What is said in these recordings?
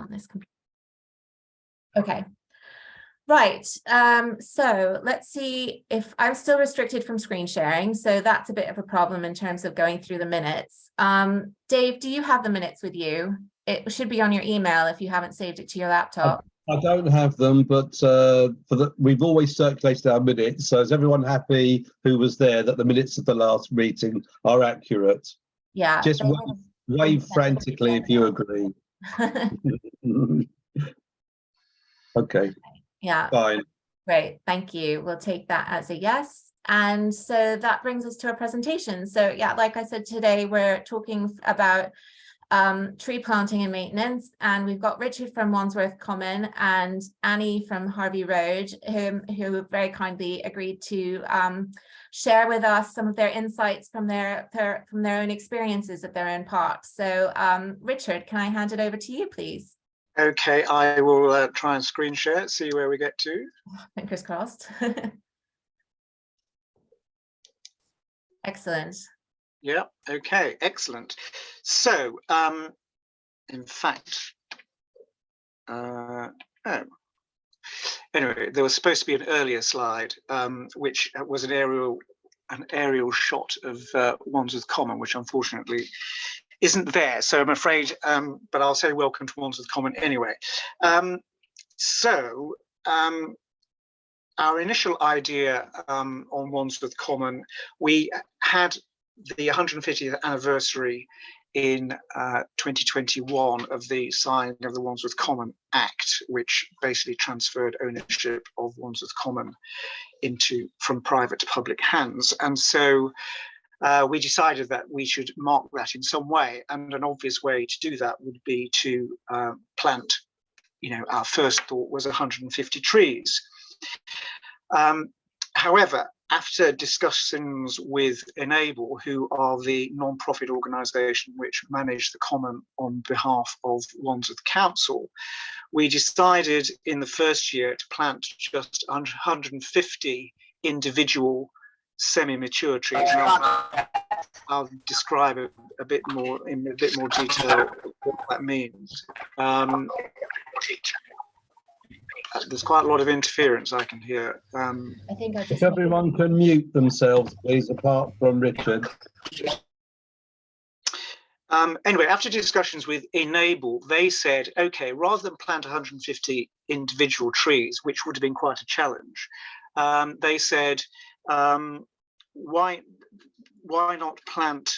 on this computer. Okay. Right, so let's see if I'm still restricted from screen sharing. So that's a bit of a problem in terms of going through the minutes. Dave, do you have the minutes with you? It should be on your email if you haven't saved it to your laptop. I don't have them, but we've always circulated our minutes. So is everyone happy who was there that the minutes of the last meeting are accurate? Yeah. Just wave frantically if you agree. Okay. Yeah. Fine. Great. Thank you. We'll take that as a yes. And so that brings us to our presentation. So yeah, like I said, today we're talking about tree planting and maintenance, and we've got Richard from Wandsworth Common and Annie from Harvey Road who very kindly agreed to share with us some of their insights from their own experiences of their own parks. So Richard, can I hand it over to you, please? Okay, I will try and screen share it, see where we get to. Fingers crossed. Excellent. Yeah, okay, excellent. So, in fact, anyway, there was supposed to be an earlier slide, which was an aerial shot of Wandsworth Common, which unfortunately isn't there. So I'm afraid, but I'll say welcome to Wandsworth Common anyway. Our initial idea on Wandsworth Common, we had the 150th anniversary in 2021 of the signing of the Wandsworth Common Act, which basically transferred ownership of Wandsworth Common from private to public hands. And so we decided that we should mark that in some way, and an obvious way to do that would be to plant, our first thought was 150 trees. However, after discussions with Enable, who are the non-profit organisation which manage the common on behalf of Wandsworth Council, we decided in the first year to plant just 150 individual semi-mature trees. I'll describe in a bit more detail what that means. There's quite a lot of interference I can hear. I think if everyone can mute themselves, please, apart from Richard. Anyway, after discussions with Enable, they said, okay, rather than plant 150 individual trees, which would have been quite a challenge, they said, why not plant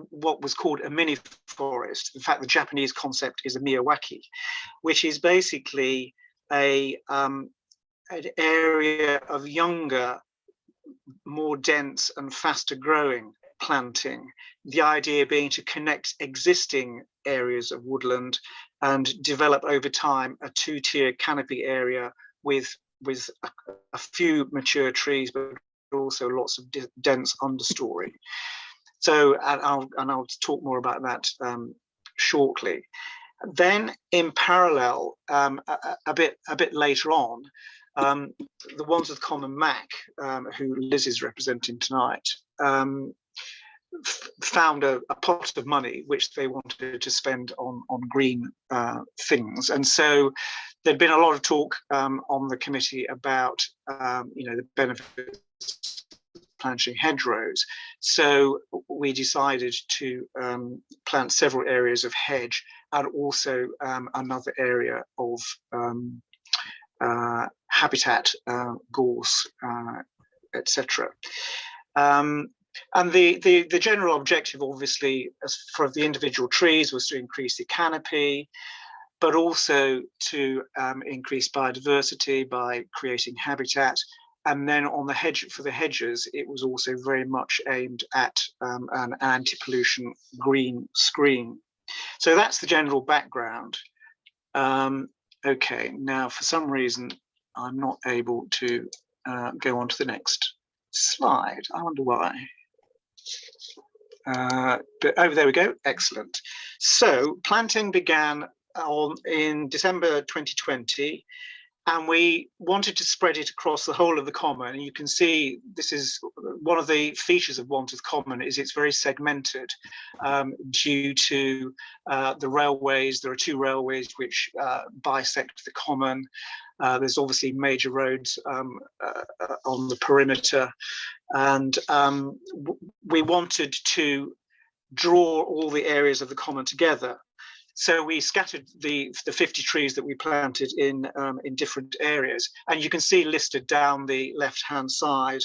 what was called a mini forest. In fact, the Japanese concept is a miyawaki, which is basically an area of younger, more dense and faster growing planting. The idea being to connect existing areas of woodland and develop over time a two-tier canopy area with a few mature trees, but also lots of dense understory. So, and I'll talk more about that shortly. Then, in parallel, a bit later on, the Wandsworth Common MAC, who Liz is representing tonight, found a pot of money which they wanted to spend on green things, and so there'd been a lot of talk on the committee about the benefits planting hedgerows. So we decided to plant several areas of hedge and also another area of habitat, gorse, etc. And the general objective, obviously, as for the individual trees, was to increase the canopy, but also to increase biodiversity by creating habitat. And then on the for the hedges, it was also very much aimed at an anti-pollution green screen. So that's the general background. Okay, now for some reason, I'm not able to go on to the next slide. I wonder why. But there we go. Excellent. So planting began in December 2020. and we wanted to spread it across the whole of the common. And you can see this is one of the features of Wandsworth Common, is it's very segmented due to the railways. There are 2 railways which bisect the common. There's obviously major roads on the perimeter, and we wanted to draw all the areas of the common together. So we scattered the 50 trees that we planted in different areas, and you can see listed down the left-hand side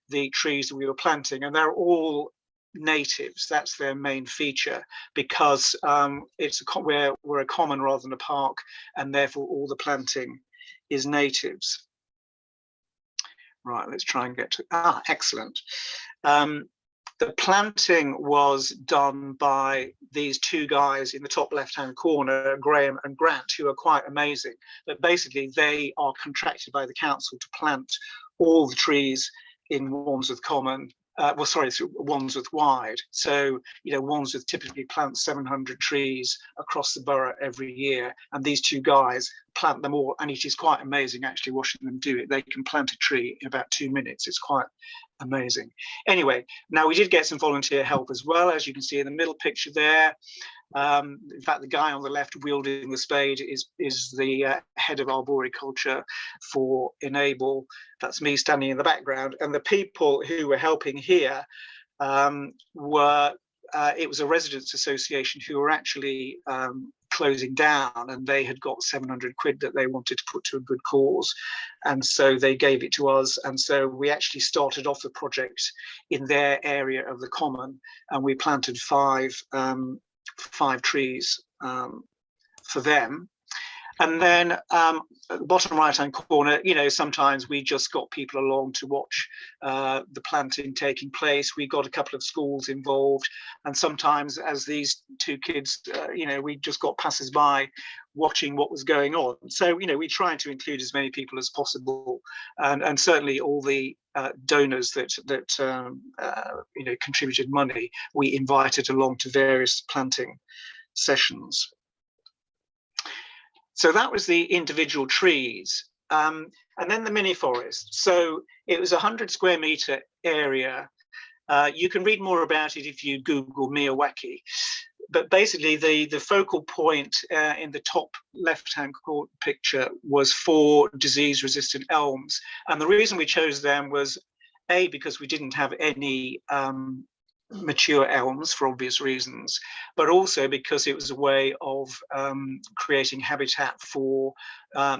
the trees that we were planting, and they're all natives. That's their main feature, because we're a common rather than a park, and therefore all the planting is natives. Right, let's try and get to excellent. The planting was done by these 2 guys in the top left-hand corner, Graham and Grant, who are quite amazing. But basically, they are contracted by the council to plant all the trees in Wandsworth Common. Wandsworth wide. So, Wandsworth typically plants 700 trees across the borough every year, and these 2 guys plant them all. And it is quite amazing actually watching them do it. They can plant a tree in about 2 minutes. It's quite amazing. Anyway, now we did get some volunteer help as well, as you can see in the middle picture there. In fact, the guy on the left wielding the spade is the head of arboriculture for Enable. That's me standing in the background, and the people who were helping here it was a residents association who were actually closing down, and they had got 700 quid that they wanted to put to a good cause, and so they gave it to us. And so we actually started off the project in their area of the common, and we planted 5 trees for them. And then at the bottom right-hand corner, sometimes we just got people along to watch the planting taking place. We got a couple of schools involved, and sometimes, as these 2 kids, we just got passers-by watching what was going on. So, we tried to include as many people as possible, and certainly all the donors that contributed money, we invited along to various planting sessions. So that was the individual trees, and then the mini forest. So it was a 100 square metre area. You can read more about it if you Google Miyawaki. But basically, the focal point in the top left-hand picture was 4 disease-resistant elms, and the reason we chose them was because we didn't have any mature elms for obvious reasons, but also because it was a way of creating habitat for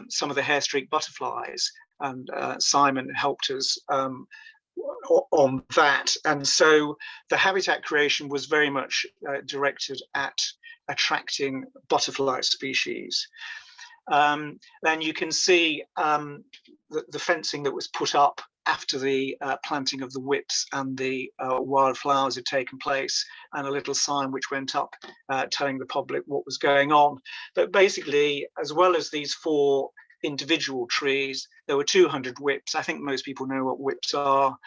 some of the hair-streaked butterflies, and Simon helped us on that. And so the habitat creation was very much directed at attracting butterfly species. Then you can see the fencing that was put up after the planting of the whips and the wildflowers had taken place, and a little sign which went up telling the public what was going on. But basically, as well as these 4 individual trees, there were 200 whips. I think most people know what whips are,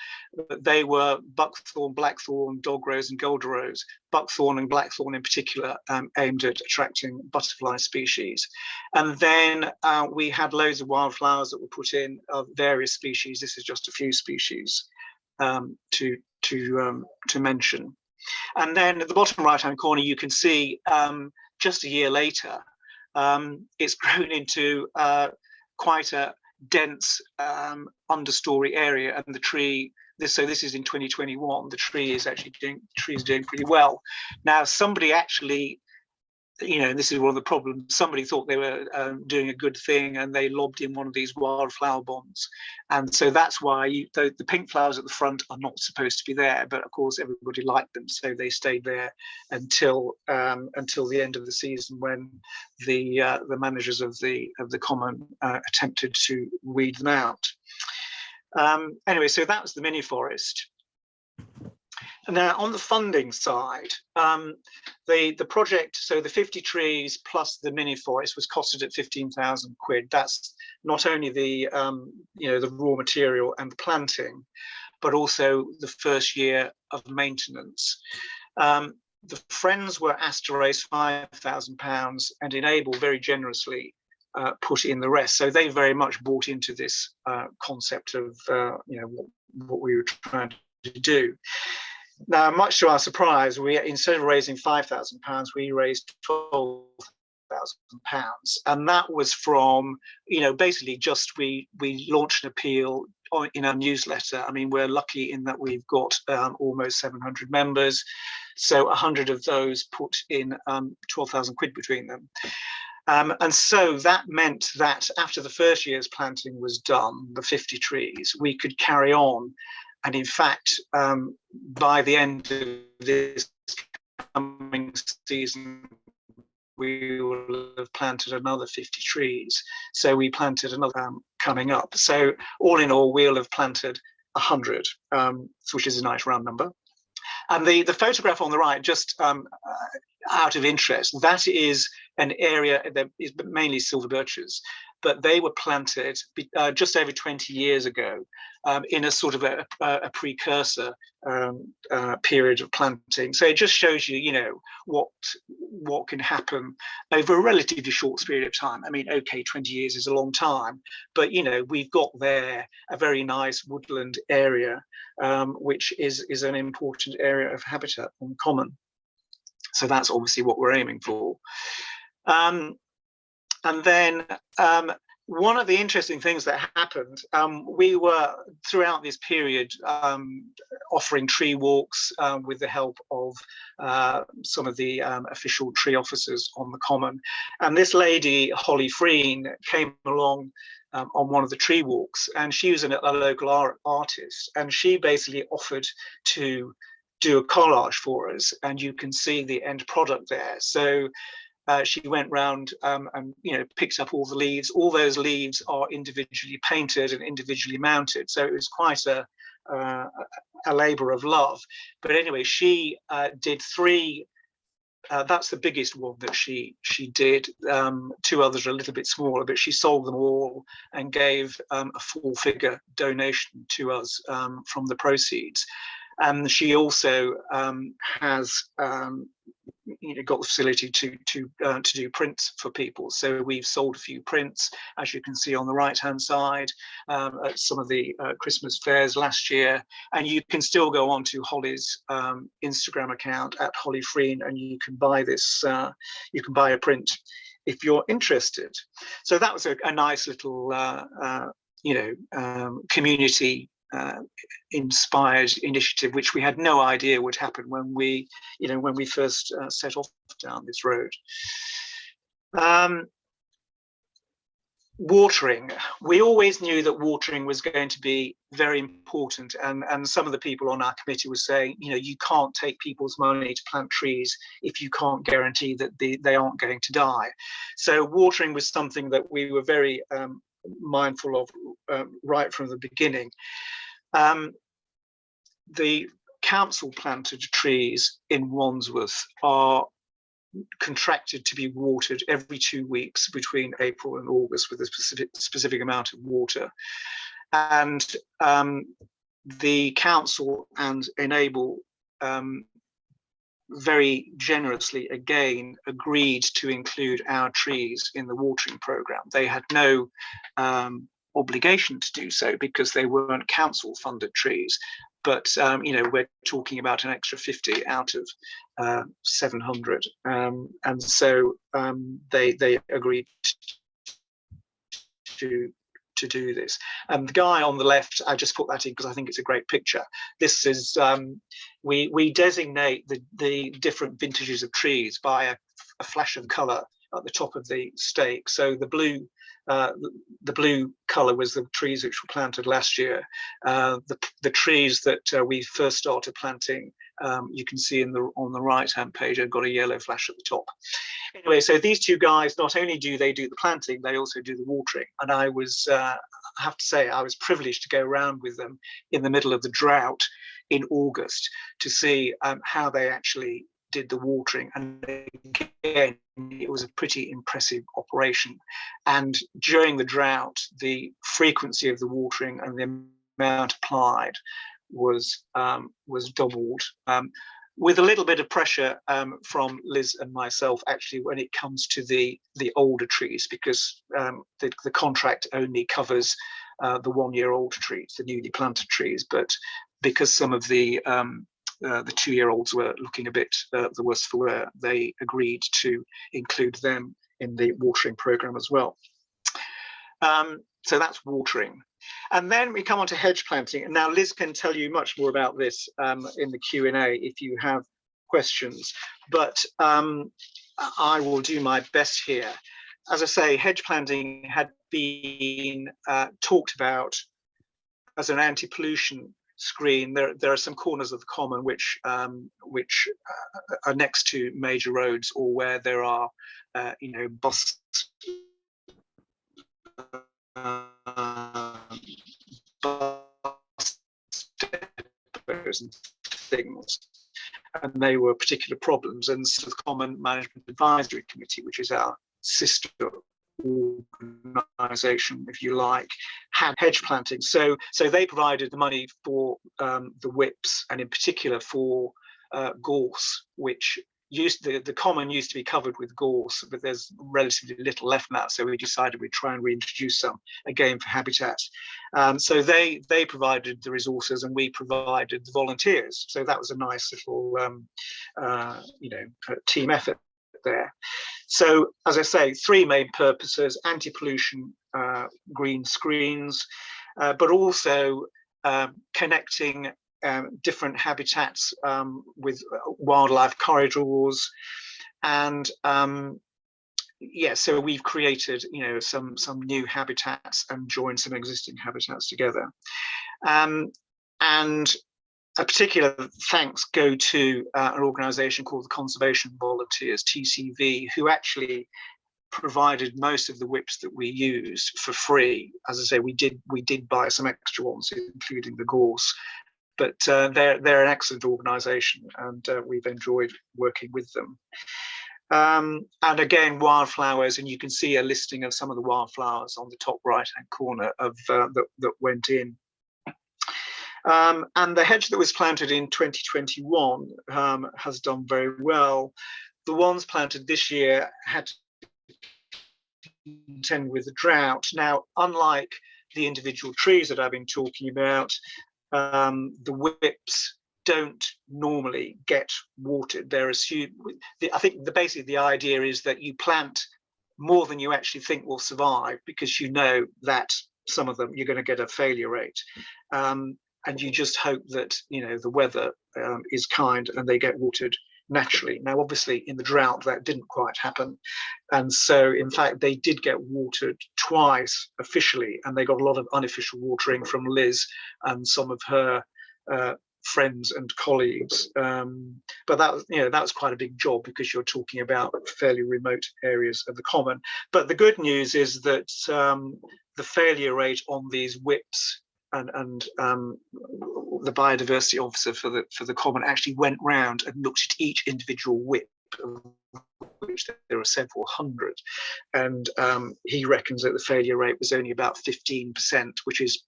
but they were buckthorn, blackthorn, dog rose and golden rose. Buckthorn and blackthorn in particular aimed at attracting butterfly species. And then we had loads of wildflowers that were put in of various species. This is just a few species to mention. And then at the bottom right-hand corner, you can see just a year later, it's grown into quite a dense understory area, and the tree. So this is in 2021. The tree is actually doing pretty well. Now, somebody actually, this is one of the problems. Somebody thought they were doing a good thing, and they lobbed in one of these wildflower bombs, and so that's why the pink flowers at the front are not supposed to be there. But of course, everybody liked them, so they stayed there until the end of the season, when the managers of the common attempted to weed them out. Anyway, so that was the mini forest. Now, on the funding side, the project, so the 50 trees plus the mini forest was costed at 15,000 quid. That's not only the the raw material and the planting, but also the first year of maintenance. The Friends were asked to raise £5,000, and Enable very generously put in the rest. So they very much bought into this concept of what we were trying to do. Now, much to our surprise, we, instead of raising £5,000, we raised £12,000, and that was from, basically just we launched an appeal in our newsletter. I mean, we're lucky in that we've got almost 700 members, so 100 of those put in 12,000 quid between them. And so that meant that after the first year's planting was done, the 50 trees, we could carry on. And in fact, by the end of this coming season, we will have planted another 50 trees. So we planted another coming up. So all in all, we'll have planted 100, which is a nice round number. And the photograph on the right, just out of interest, that is an area that is mainly silver birches, but they were planted just over 20 years ago in a sort of a precursor period of planting. So it just shows you, what can happen over a relatively short period of time. I mean, okay, 20 years is a long time, but we've got there a very nice woodland area, which is an important area of habitat on common. So that's obviously what we're aiming for. And then one of the interesting things that happened, we were throughout this period offering tree walks with the help of some of the official tree officers on the common. And this lady, Holly Freen, came along on one of the tree walks, and she was a local artist, and she basically offered to do a collage for us, and you can see the end product there. So she went round and picked up all the leaves. All those leaves are individually painted and individually mounted. So it was quite a labour of love. But anyway, she did 3. That's the biggest one that she did. 2 others are a little bit smaller, but she sold them all and gave a 4-figure donation to us from the proceeds. And she also has got the facility to do prints for people. So we've sold a few prints, as you can see on the right-hand side, at some of the Christmas fairs last year. And you can still go on to Holly's Instagram account at Holly Freen, and you can buy this. You can buy a print if you're interested. So that was a nice little, community inspired initiative, which we had no idea would happen when we first set off down this road. Watering. We always knew that watering was going to be very important, and some of the people on our committee were saying, you can't take people's money to plant trees if you can't guarantee that they aren't going to die. So watering was something that we were very mindful of right from the beginning. The council planted trees in Wandsworth are contracted to be watered every 2 weeks between April and August with a specific amount of water, and the council and Enable very generously again agreed to include our trees in the watering programme. They had no obligation to do so because they weren't council funded trees, but we're talking about an extra 50 out of 700, and so they agreed to do this. And the guy on the left, I just put that in because I think it's a great picture. This is we designate the different vintages of trees by a flash of colour at the top of the stake. So the blue colour was the trees which were planted last year. The trees that we first started planting, you can see on the right-hand page, have got a yellow flash at the top. Anyway, so these 2 guys, not only do they do the planting, they also do the watering. And I have to say, I was privileged to go around with them in the middle of the drought in August to see how they actually did the watering. And again, it was a pretty impressive operation. And during the drought, the frequency of the watering and the amount applied was doubled. with a little bit of pressure from Liz and myself, actually, when it comes to the older trees, because the contract only covers the 1-year-old trees, the newly planted trees. But because some of the 2-year-olds were looking a bit the worse for wear, they agreed to include them in the watering program as well. So that's watering. And then we come on to hedge planting. And now Liz can tell you much more about this in the Q&A if you have questions. But I will do my best here. As I say, hedge planting had been talked about as an anti-pollution screen. There are some corners of the common which are next to major roads, or where there are bus depots and things, and they were particular problems. And so the Common Management Advisory Committee, which is our sister organisation, if you like, had hedge planting. So they provided the money for the whips, and in particular for gorse, which the common used to be covered with gorse, but there's relatively little left now. So we decided we'd try and reintroduce some again for habitat. So they provided the resources, and we provided the volunteers. So that was a nice little team effort there. So as I say, 3 main purposes: anti-pollution, green screens, but also connecting different habitats with wildlife corridors. And so we've created some new habitats and joined some existing habitats together. And a particular thanks go to an organisation called the Conservation Volunteers, TCV, who actually provided most of the whips that we use for free. As I say, we did buy some extra ones, including the gorse. But they're an excellent organisation, and we've enjoyed working with them. And again, wildflowers, and you can see a listing of some of the wildflowers on the top right-hand corner of that went in. And the hedge that was planted in 2021 has done very well. The ones planted this year had to contend with the drought. Now, unlike the individual trees that I've been talking about, the whips don't normally get watered. They're assumed. I think basically the idea is that you plant more than you actually think will survive, because you know that some of them you're going to get a failure rate, and you just hope that the weather is kind and they get watered naturally. Now, obviously, in the drought that didn't quite happen, and so in fact they did get watered twice officially, and they got a lot of unofficial watering from Liz and some of her friends and colleagues. But that was quite a big job, because you're talking about fairly remote areas of the common. But the good news is that the failure rate on these whips, and the biodiversity officer for the common actually went round and looked at each individual whip, of which there are several hundred, and he reckons that the failure rate was only about 15%, which is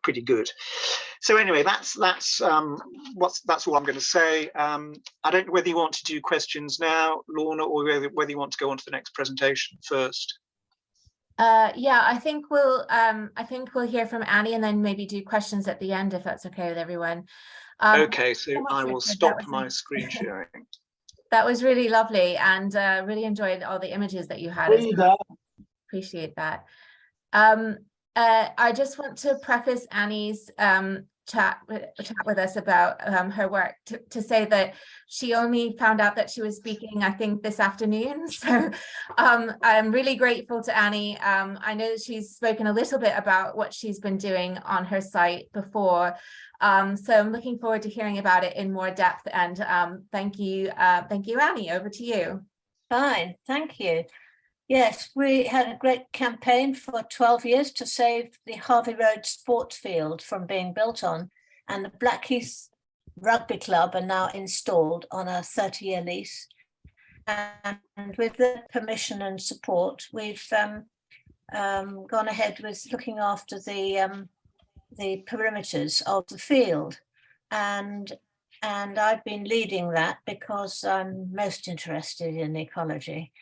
pretty good. So anyway, that's all I'm going to say. I don't know whether you want to do questions now, Lorna, or whether you want to go on to the next presentation first. Yeah, I think we'll hear from Annie, and then maybe do questions at the end, if that's okay with everyone. Okay, so I will stop my screen sharing. That was really lovely, and really enjoyed all the images that you had. Appreciate that. I just want to preface Annie's chat with us about her work to say that she only found out that she was speaking, I think, this afternoon. So I'm really grateful to Annie. I know that she's spoken a little bit about what she's been doing on her site before. So I'm looking forward to hearing about it in more depth. And thank you, Annie. Over to you. Fine, thank you. Yes, we had a great campaign for 12 years to save the Harvey Road sports field from being built on, and the Blackheath Rugby Club are now installed on a 30-year lease. And with the permission and support, we've gone ahead with looking after the perimeters of the field. And and I've been leading that because I'm most interested in ecology.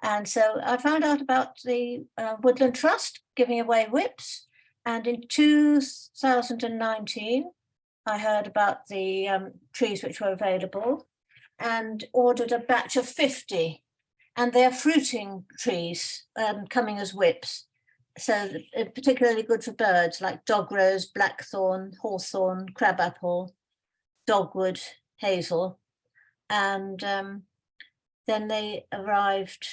And so I found out about the Woodland Trust giving away whips, and in 2019 I heard about the trees which were available and ordered a batch of 50, and they're fruiting trees coming as whips. So particularly good for birds like dogrose, blackthorn, hawthorn, crabapple, dogwood, hazel. And then they arrived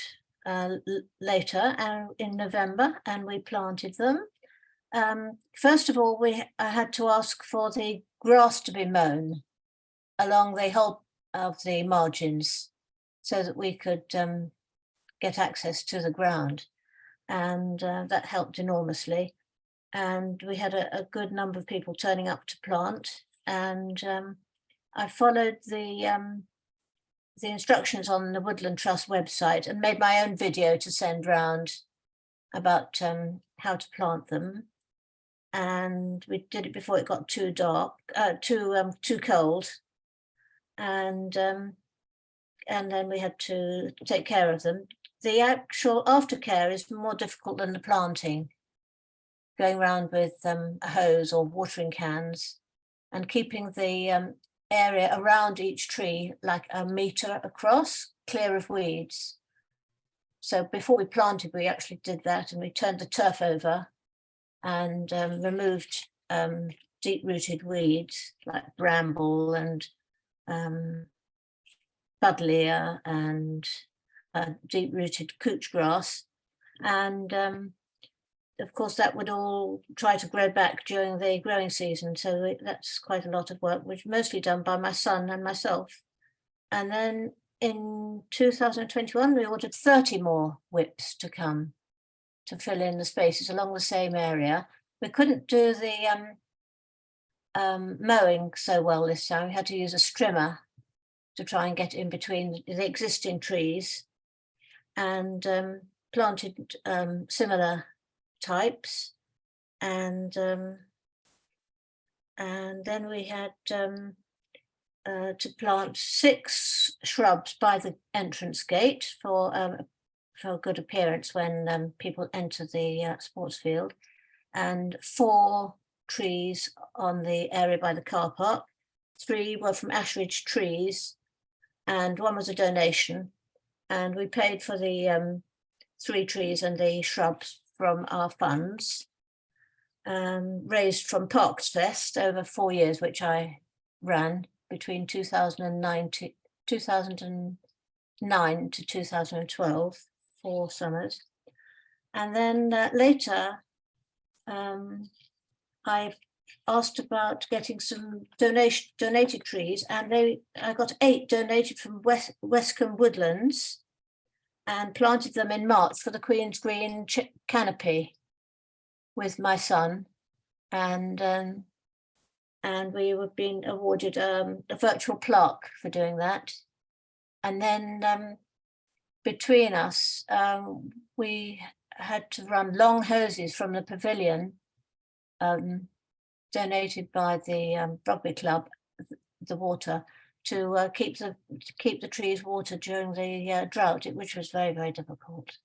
later in November, and we planted them. First of all, I had to ask for the grass to be mown along the whole of the margins so that we could get access to the ground. And that helped enormously. And we had a good number of people turning up to plant. And I followed the instructions on the Woodland Trust website and made my own video to send round about how to plant them. And we did it before it got too dark, too cold. And then we had to take care of them. The actual aftercare is more difficult than the planting, going around with a hose or watering cans and keeping the area around each tree like a metre across, clear of weeds. So before we planted, we actually did that, and we turned the turf over and removed deep-rooted weeds like bramble and buddleia and deep-rooted couch grass. And of course, that would all try to grow back during the growing season. So that's quite a lot of work, which mostly done by my son and myself. And then in 2021, we ordered 30 more whips to come to fill in the spaces along the same area. We couldn't do the mowing so well this time. We had to use a strimmer to try and get in between the existing trees, and planted similar types. And then we had to plant 6 shrubs by the entrance gate for good appearance when people enter the sports field, and 4 trees on the area by the car park. 3 were from Ashridge Trees, and 1 was a donation. And we paid for the 3 trees and the shrubs from our funds, raised from Parks Fest over 4 years, which I ran between 2009 to 2012, 4 summers. And then later, I asked about getting some donated trees, and I got 8 donated from Westcombe Woodlands, and planted them in March for the Queen's Green canopy with my son, and we were being awarded a virtual plaque for doing that. And then between us, we had to run long hoses from the pavilion, donated by the rugby club, the water, to keep the trees watered during the drought, which was very, very difficult.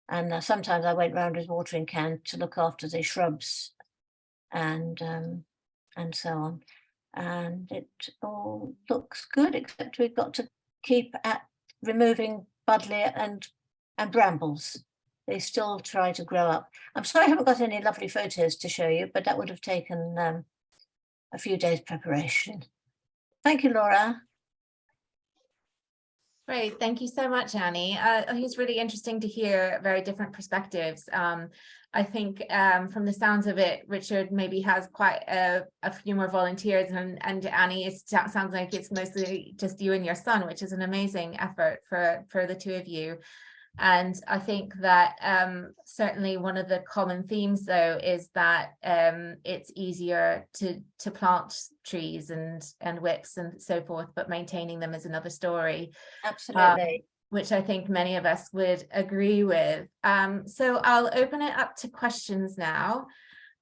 And sometimes I went round with watering can to look after the shrubs and so on. And it all looks good, except we've got to keep at removing buddleia and brambles. They still try to grow up. I'm sorry I haven't got any lovely photos to show you, but that would have taken a few days preparation. Thank you, Laura. Great, thank you so much, Annie. It's really interesting to hear very different perspectives. I think from the sounds of it, Richard maybe has quite a few more volunteers, and Annie, it sounds like it's mostly just you and your son, which is an amazing effort for the 2 of you. And I think that certainly one of the common themes, though, is that it's easier to plant trees and whips and so forth, but maintaining them is another story. Absolutely. Which I think many of us would agree with. So I'll open it up to questions now.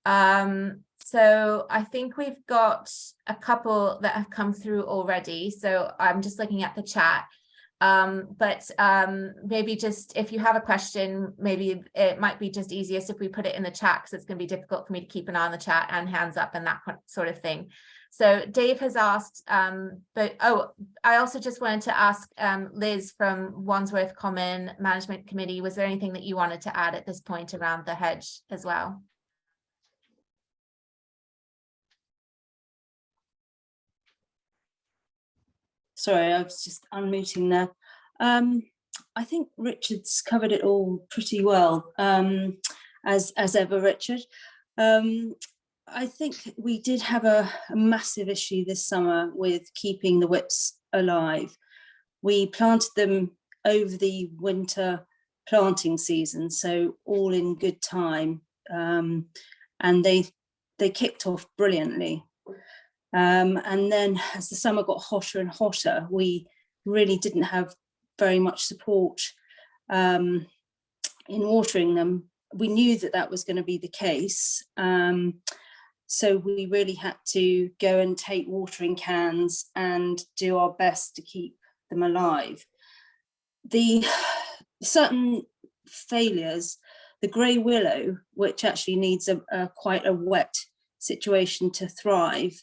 So I think we've got a couple that have come through already. So I'm just looking at the chat. But maybe just if you have a question, maybe it might be just easiest if we put it in the chat, because it's going to be difficult for me to keep an eye on the chat and hands up and that sort of thing. So Dave has asked, but I also just wanted to ask Liz from Wandsworth Common Management Committee, was there anything that you wanted to add at this point around the hedge as well? Sorry, I was just unmuting there. I think Richard's covered it all pretty well, as ever, Richard. I think we did have a massive issue this summer with keeping the whips alive. We planted them over the winter planting season, so all in good time, and they kicked off brilliantly. And then as the summer got hotter and hotter, we really didn't have very much support in watering them. We knew that that was going to be the case. So we really had to go and take watering cans and do our best to keep them alive. The certain failures, the grey willow, which actually needs quite a wet situation to thrive,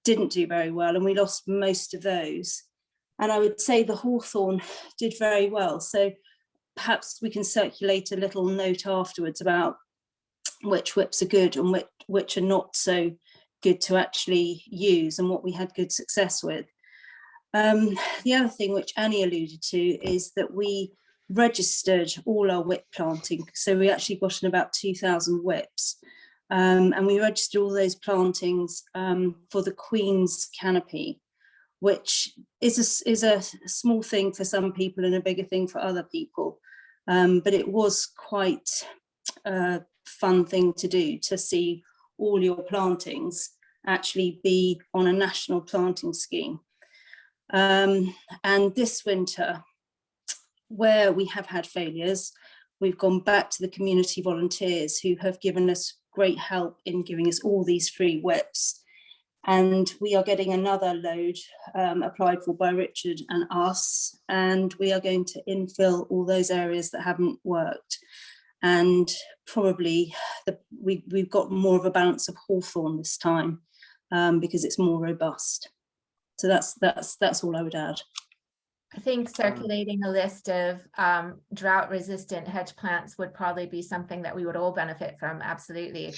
didn't do very well, and we lost most of those. And I would say the hawthorn did very well. So perhaps we can circulate a little note afterwards about which whips are good and which are not so good to actually use and what we had good success with. The other thing which Annie alluded to is that we registered all our whip planting. So we actually got in about 2,000 whips. And we registered all those plantings for the Queen's canopy, which is a small thing for some people and a bigger thing for other people. But it was quite a fun thing to do, to see all your plantings actually be on a national planting scheme. And this winter, where we have had failures, we've gone back to the community volunteers who have given us great help in giving us all these free whips, and we are getting another load applied for by Richard and us, and we are going to infill all those areas that haven't worked, and probably we've got more of a balance of hawthorn this time because it's more robust. So that's all I would add. I think circulating a list of drought resistant hedge plants would probably be something that we would all benefit from. Absolutely.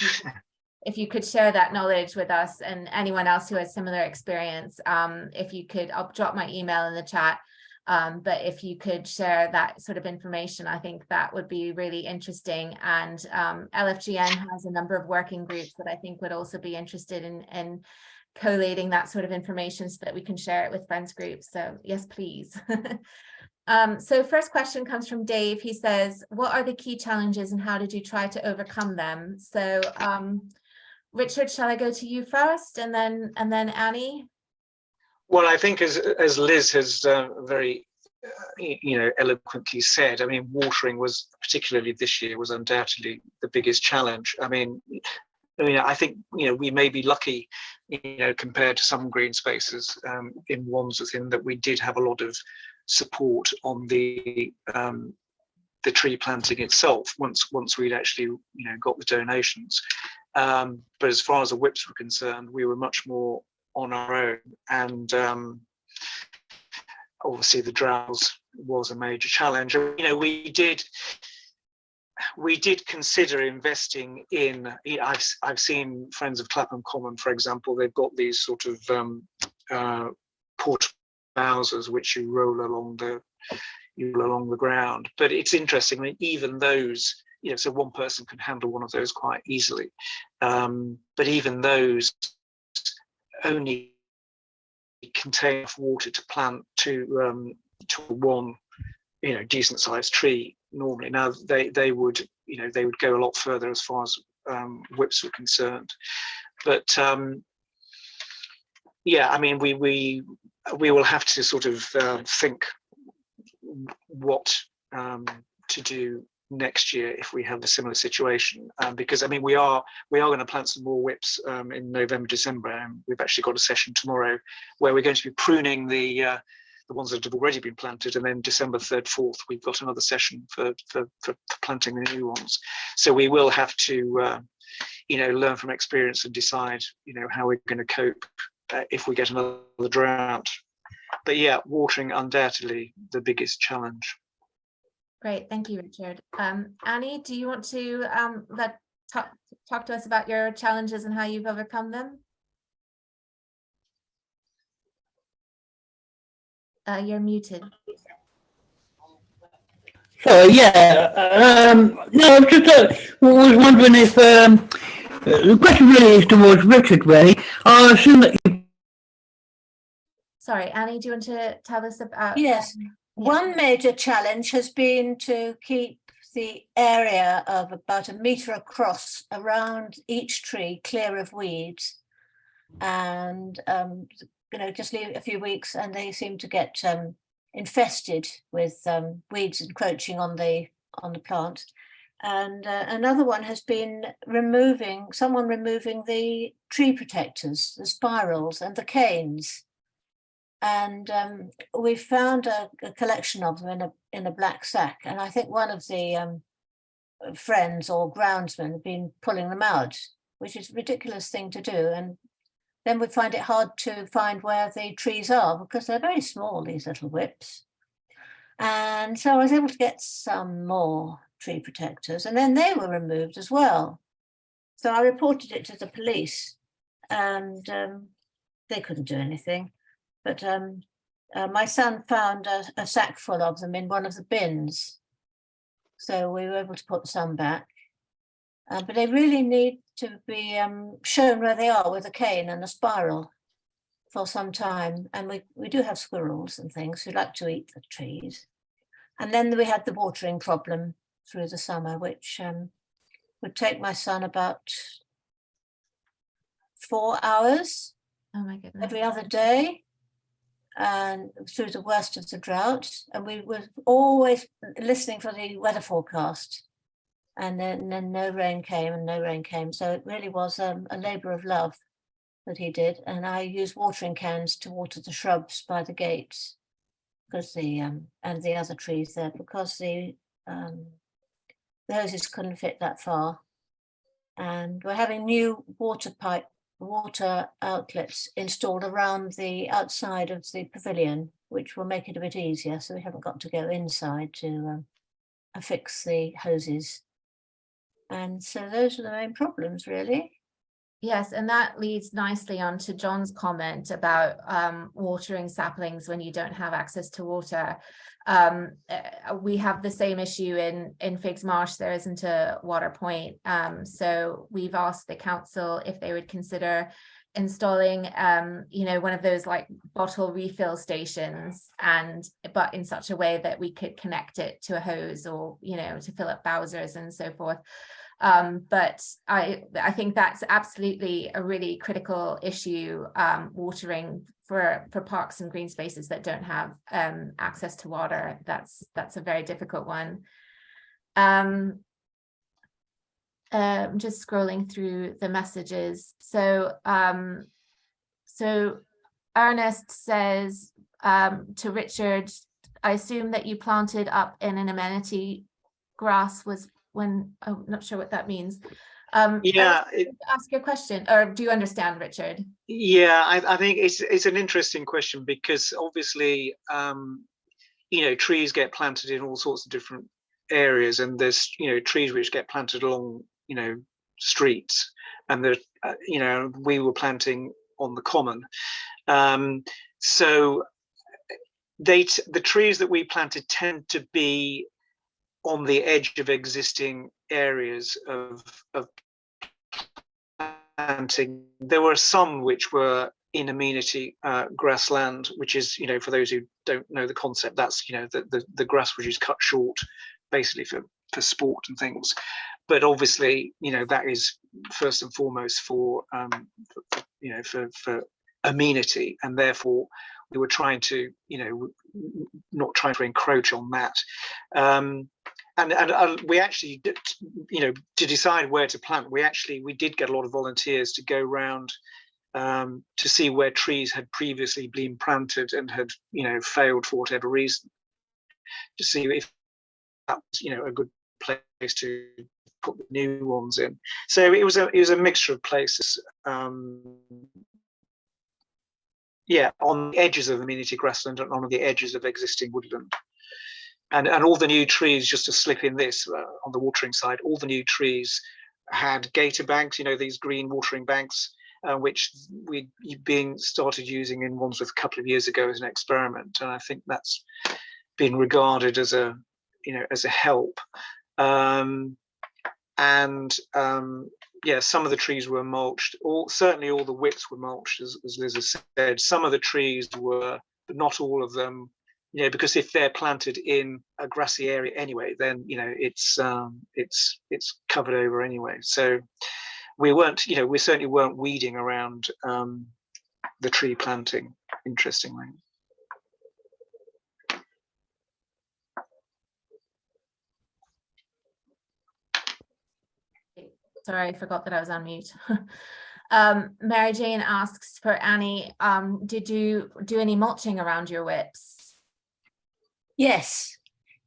If you could share that knowledge with us and anyone else who has similar experience, if you could, I'll drop my email in the chat. But if you could share that sort of information, I think that would be really interesting. And LFGN has a number of working groups that I think would also be interested in collating that sort of information so that we can share it with friends groups. So yes, please. So first question comes from Dave. He says, what are the key challenges and how did you try to overcome them? So Richard, shall I go to you first and then Annie? Well, I think as Liz has very eloquently said, I mean, watering was, particularly this year, was undoubtedly the biggest challenge. I mean, I think, we may be lucky, compared to some green spaces in Wandsworth, in that we did have a lot of support on the tree planting itself once we'd actually, got the donations. But as far as the whips were concerned, we were much more on our own, and obviously the drought was a major challenge. We did consider investing in. I've seen friends of Clapham Common, for example. They've got these sort of portable bowsers which you roll along the ground. But it's interesting. I mean, even those, so one person can handle one of those quite easily. But even those only contain enough water to plant to one, decent sized tree normally. Now they would go a lot further as far as whips were concerned. But yeah, I mean, we will have to sort of think what to do next year if we have a similar situation, because I mean we are going to plant some more whips in November, December, and we've actually got a session tomorrow where we're going to be pruning the ones that have already been planted, and then December 3rd, 4th we've got another session for planting the new ones. So we will have to learn from experience and decide how we're going to cope if we get another drought. But yeah, watering undoubtedly the biggest challenge. Great, thank you, Richard. Annie, do you want to talk to us about your challenges and how you've overcome them? You're muted. So yeah, no, I just was wondering if the question really is towards Richard. Really, I assume that you. Sorry, Annie, do you want to tell us about? Yes. One major challenge has been to keep the area of about 1 metre across around each tree clear of weeds, and just leave it a few weeks and they seem to get infested with weeds encroaching on the plant. And another one has been someone removing the tree protectors, the spirals and the canes. And we found a collection of them in a black sack, and I think one of the friends or groundsmen have been pulling them out, which is a ridiculous thing to do. And then we find it hard to find where the trees are because they're very small, these little whips. And so I was able to get some more tree protectors, and then they were removed as well. So I reported it to the police, and they couldn't do anything. But my son found a sack full of them in one of the bins. So we were able to put some back. But they really need to be shown where they are with a cane and a spiral for some time. And we do have squirrels and things who like to eat the trees. And then we had the watering problem through the summer, which would take my son about 4 hours every other day. And through the worst of the drought, and we were always listening for the weather forecast, and then no rain came, so it really was a labor of love that he did. And I used watering cans to water the shrubs by the gates because and the other trees there, because the hoses couldn't fit that far. And we're having new water outlets installed around the outside of the pavilion, which will make it a bit easier, so we haven't got to go inside to affix the hoses. And so those are the main problems, really. Yes, and that leads nicely on to John's comment about watering saplings when you don't have access to water. We have the same issue in Figs Marsh. There isn't a water point. So we've asked the council if they would consider installing one of those like bottle refill stations, but in such a way that we could connect it to a hose, or to fill up Bowsers and so forth. But I think that's absolutely a really critical issue, watering for parks and green spaces that don't have access to water. That's a very difficult one. Just scrolling through the messages. So Ernest says to Richard, I assume that you planted up in an amenity grass was when, I'm not sure what that means. Yeah, ask your question, or do you understand, Richard? Yeah, I think it's an interesting question, because obviously trees get planted in all sorts of different areas, and there's trees which get planted along streets, and there we were planting on the common. So the trees that we planted tend to be on the edge of existing areas of planting. There were some which were in amenity grassland, which is, for those who don't know the concept, that's the grass which is cut short basically for sport and things. But obviously, that is first and foremost for amenity, and therefore we were trying to not trying to encroach on that. and we actually did, you know, to decide where to plant, we did get a lot of volunteers to go around to see where trees had previously been planted and had, you know, failed for whatever reason, to see if that was, you know, a good place to put the new ones in. So it was a mixture of places. Yeah, on the edges of amenity grassland and on the edges of existing woodland. And all the new trees, just to slip in this, on the watering side, all the new trees had gator banks, you know, these green watering banks, which we'd been started using in Wandsworth a couple of years ago as an experiment. And I think that's been regarded as a, you know, as a help. Yeah, some of the trees were mulched, certainly all the whips were mulched, as Liz has said. Some of the trees were, but not all of them, you know, because if they're planted in a grassy area anyway, then, you know, it's covered over anyway. So we weren't, you know, we certainly weren't weeding around the tree planting, interestingly. Sorry, I forgot that I was on mute. Mary Jane asks for Annie, did you do any mulching around your whips? Yes,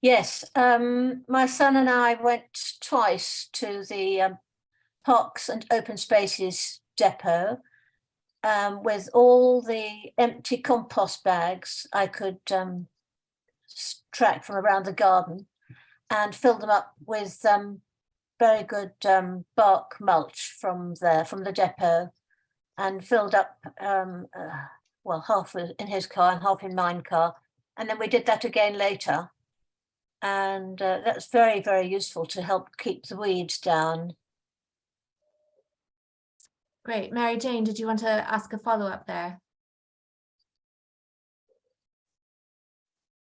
yes. My son and I went twice to the Parks and Open Spaces depot with all the empty compost bags I could track from around the garden, and filled them up with very good bark mulch from the depot, and filled up well, half in his car and half in mine car, and then we did that again later, and that's very, very useful to help keep the weeds down. Great. Mary Jane, did you want to ask a follow-up there?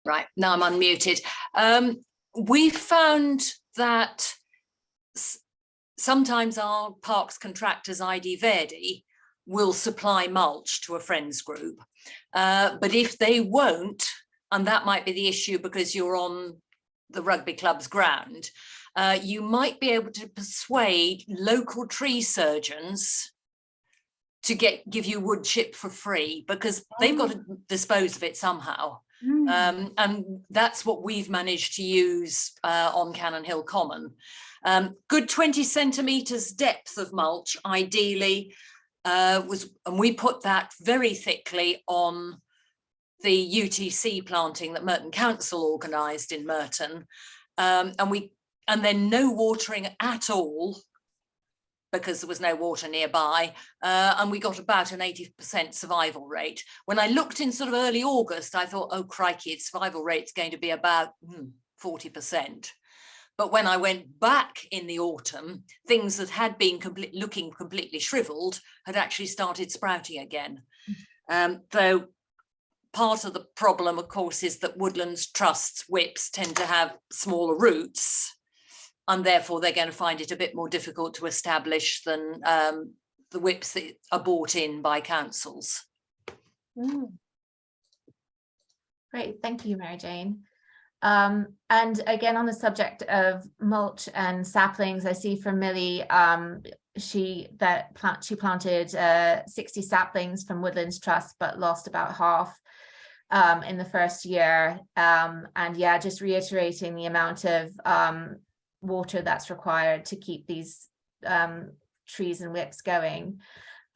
Right, now I'm unmuted. We found that sometimes our parks contractors, ID Verdi, will supply mulch to a friends group. But if they won't, and that might be the issue because you're on the rugby club's ground, you might be able to persuade local tree surgeons to give you wood chip for free, because they've got to dispose of it somehow. And that's what we've managed to use on Cannon Hill Common. Good 20 centimetres depth of mulch, ideally, and we put that very thickly on the UTC planting that Merton Council organised in Merton, and then no watering at all, because there was no water nearby, and we got about an 80% survival rate. When I looked in sort of early August, I thought, oh crikey, its survival rate's going to be about 40%. But when I went back in the autumn, things that had been looking completely shriveled had actually started sprouting again. Though part of the problem, of course, is that Woodlands Trust's whips tend to have smaller roots, and therefore they're going to find it a bit more difficult to establish than the whips that are bought in by councils. Great, thank you, Mary Jane. And again, on the subject of mulch and saplings, I see from Millie, she planted 60 saplings from Woodlands Trust, but lost about half in the first year. And yeah, just reiterating the amount of water that's required to keep these trees and whips going.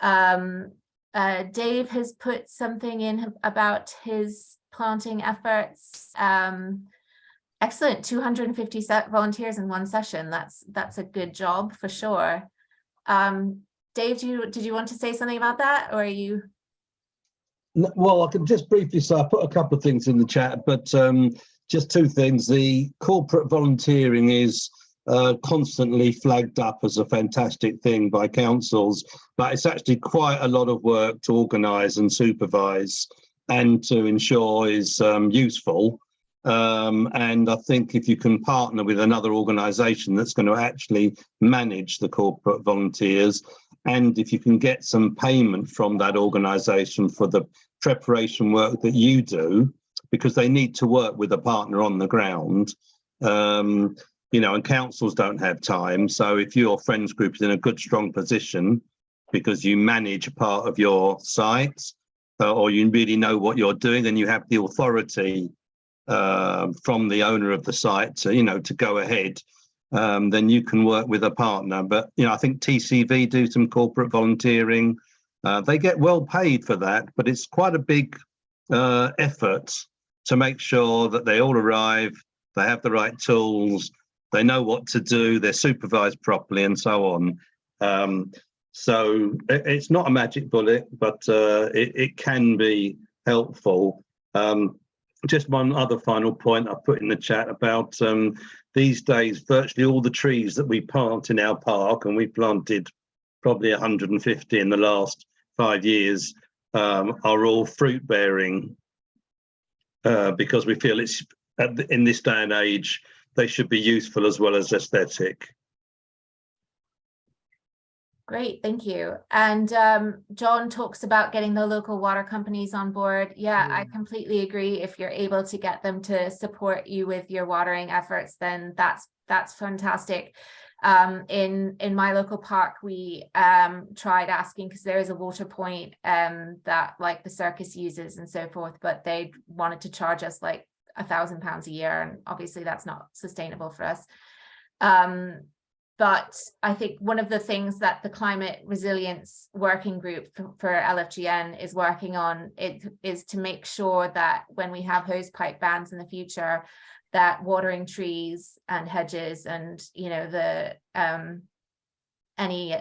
Dave has put something in about his planting efforts. Excellent, 250 volunteers in one session. That's a good job for sure. Dave, did you want to say something about that, or are you? Well, I can just briefly say I put a couple of things in the chat, but just two things. The corporate volunteering is constantly flagged up as a fantastic thing by councils, but it's actually quite a lot of work to organise and supervise and to ensure is useful. And I think if you can partner with another organisation that's going to actually manage the corporate volunteers, and if you can get some payment from that organisation for the preparation work that you do, because they need to work with a partner on the ground, you know, and councils don't have time. So if your friends group is in a good, strong position because you manage a part of your site, or you really know what you're doing and you have the authority from the owner of the site to, you know, to go ahead, then you can work with a partner. But, you know, I think TCV do some corporate volunteering. They get well paid for that, but it's quite a big effort to make sure that they all arrive, they have the right tools, they know what to do, they're supervised properly, and so on. So it's not a magic bullet, but it can be helpful. Just one other final point I put in the chat about these days, virtually all the trees that we plant in our park, and we planted probably 150 in the last 5 years, are all fruit bearing, because we feel it's in this day and age, they should be useful as well as aesthetic. Great, thank you. And John talks about getting the local water companies on board. Yeah, I completely agree. If you're able to get them to support you with your watering efforts, then that's fantastic. In my local park, we tried asking, because there is a water point that like the circus uses and so forth, but they wanted to charge us like £1,000 a year, and obviously that's not sustainable for us. But I think one of the things that the climate resilience working group for LFGN is working on is to make sure that when we have hose pipe bans in the future, that watering trees and hedges and, you know, the any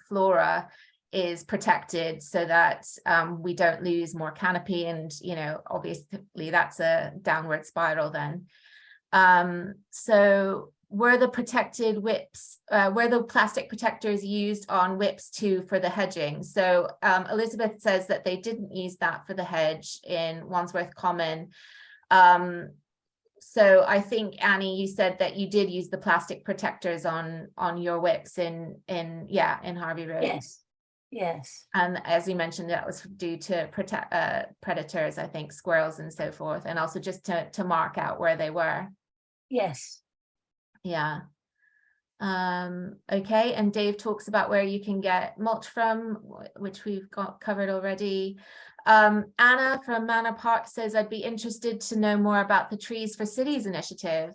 flora is protected, so that we don't lose more canopy. And, you know, obviously that's a downward spiral then. So were the protected whips, were the plastic protectors used on whips too for the hedging? So Elizabeth says that they didn't use that for the hedge in Wandsworth Common. So I think, Annie, you said that you did use the plastic protectors on your whips in Harvey Road. Yes, yes. And as you mentioned, that was due to protect predators, I think, squirrels and so forth, and also just to mark out where they were. Yes. Yeah. Okay, and Dave talks about where you can get mulch from, which we've got covered already. Anna from Manor Park says, I'd be interested to know more about the Trees for Cities initiative.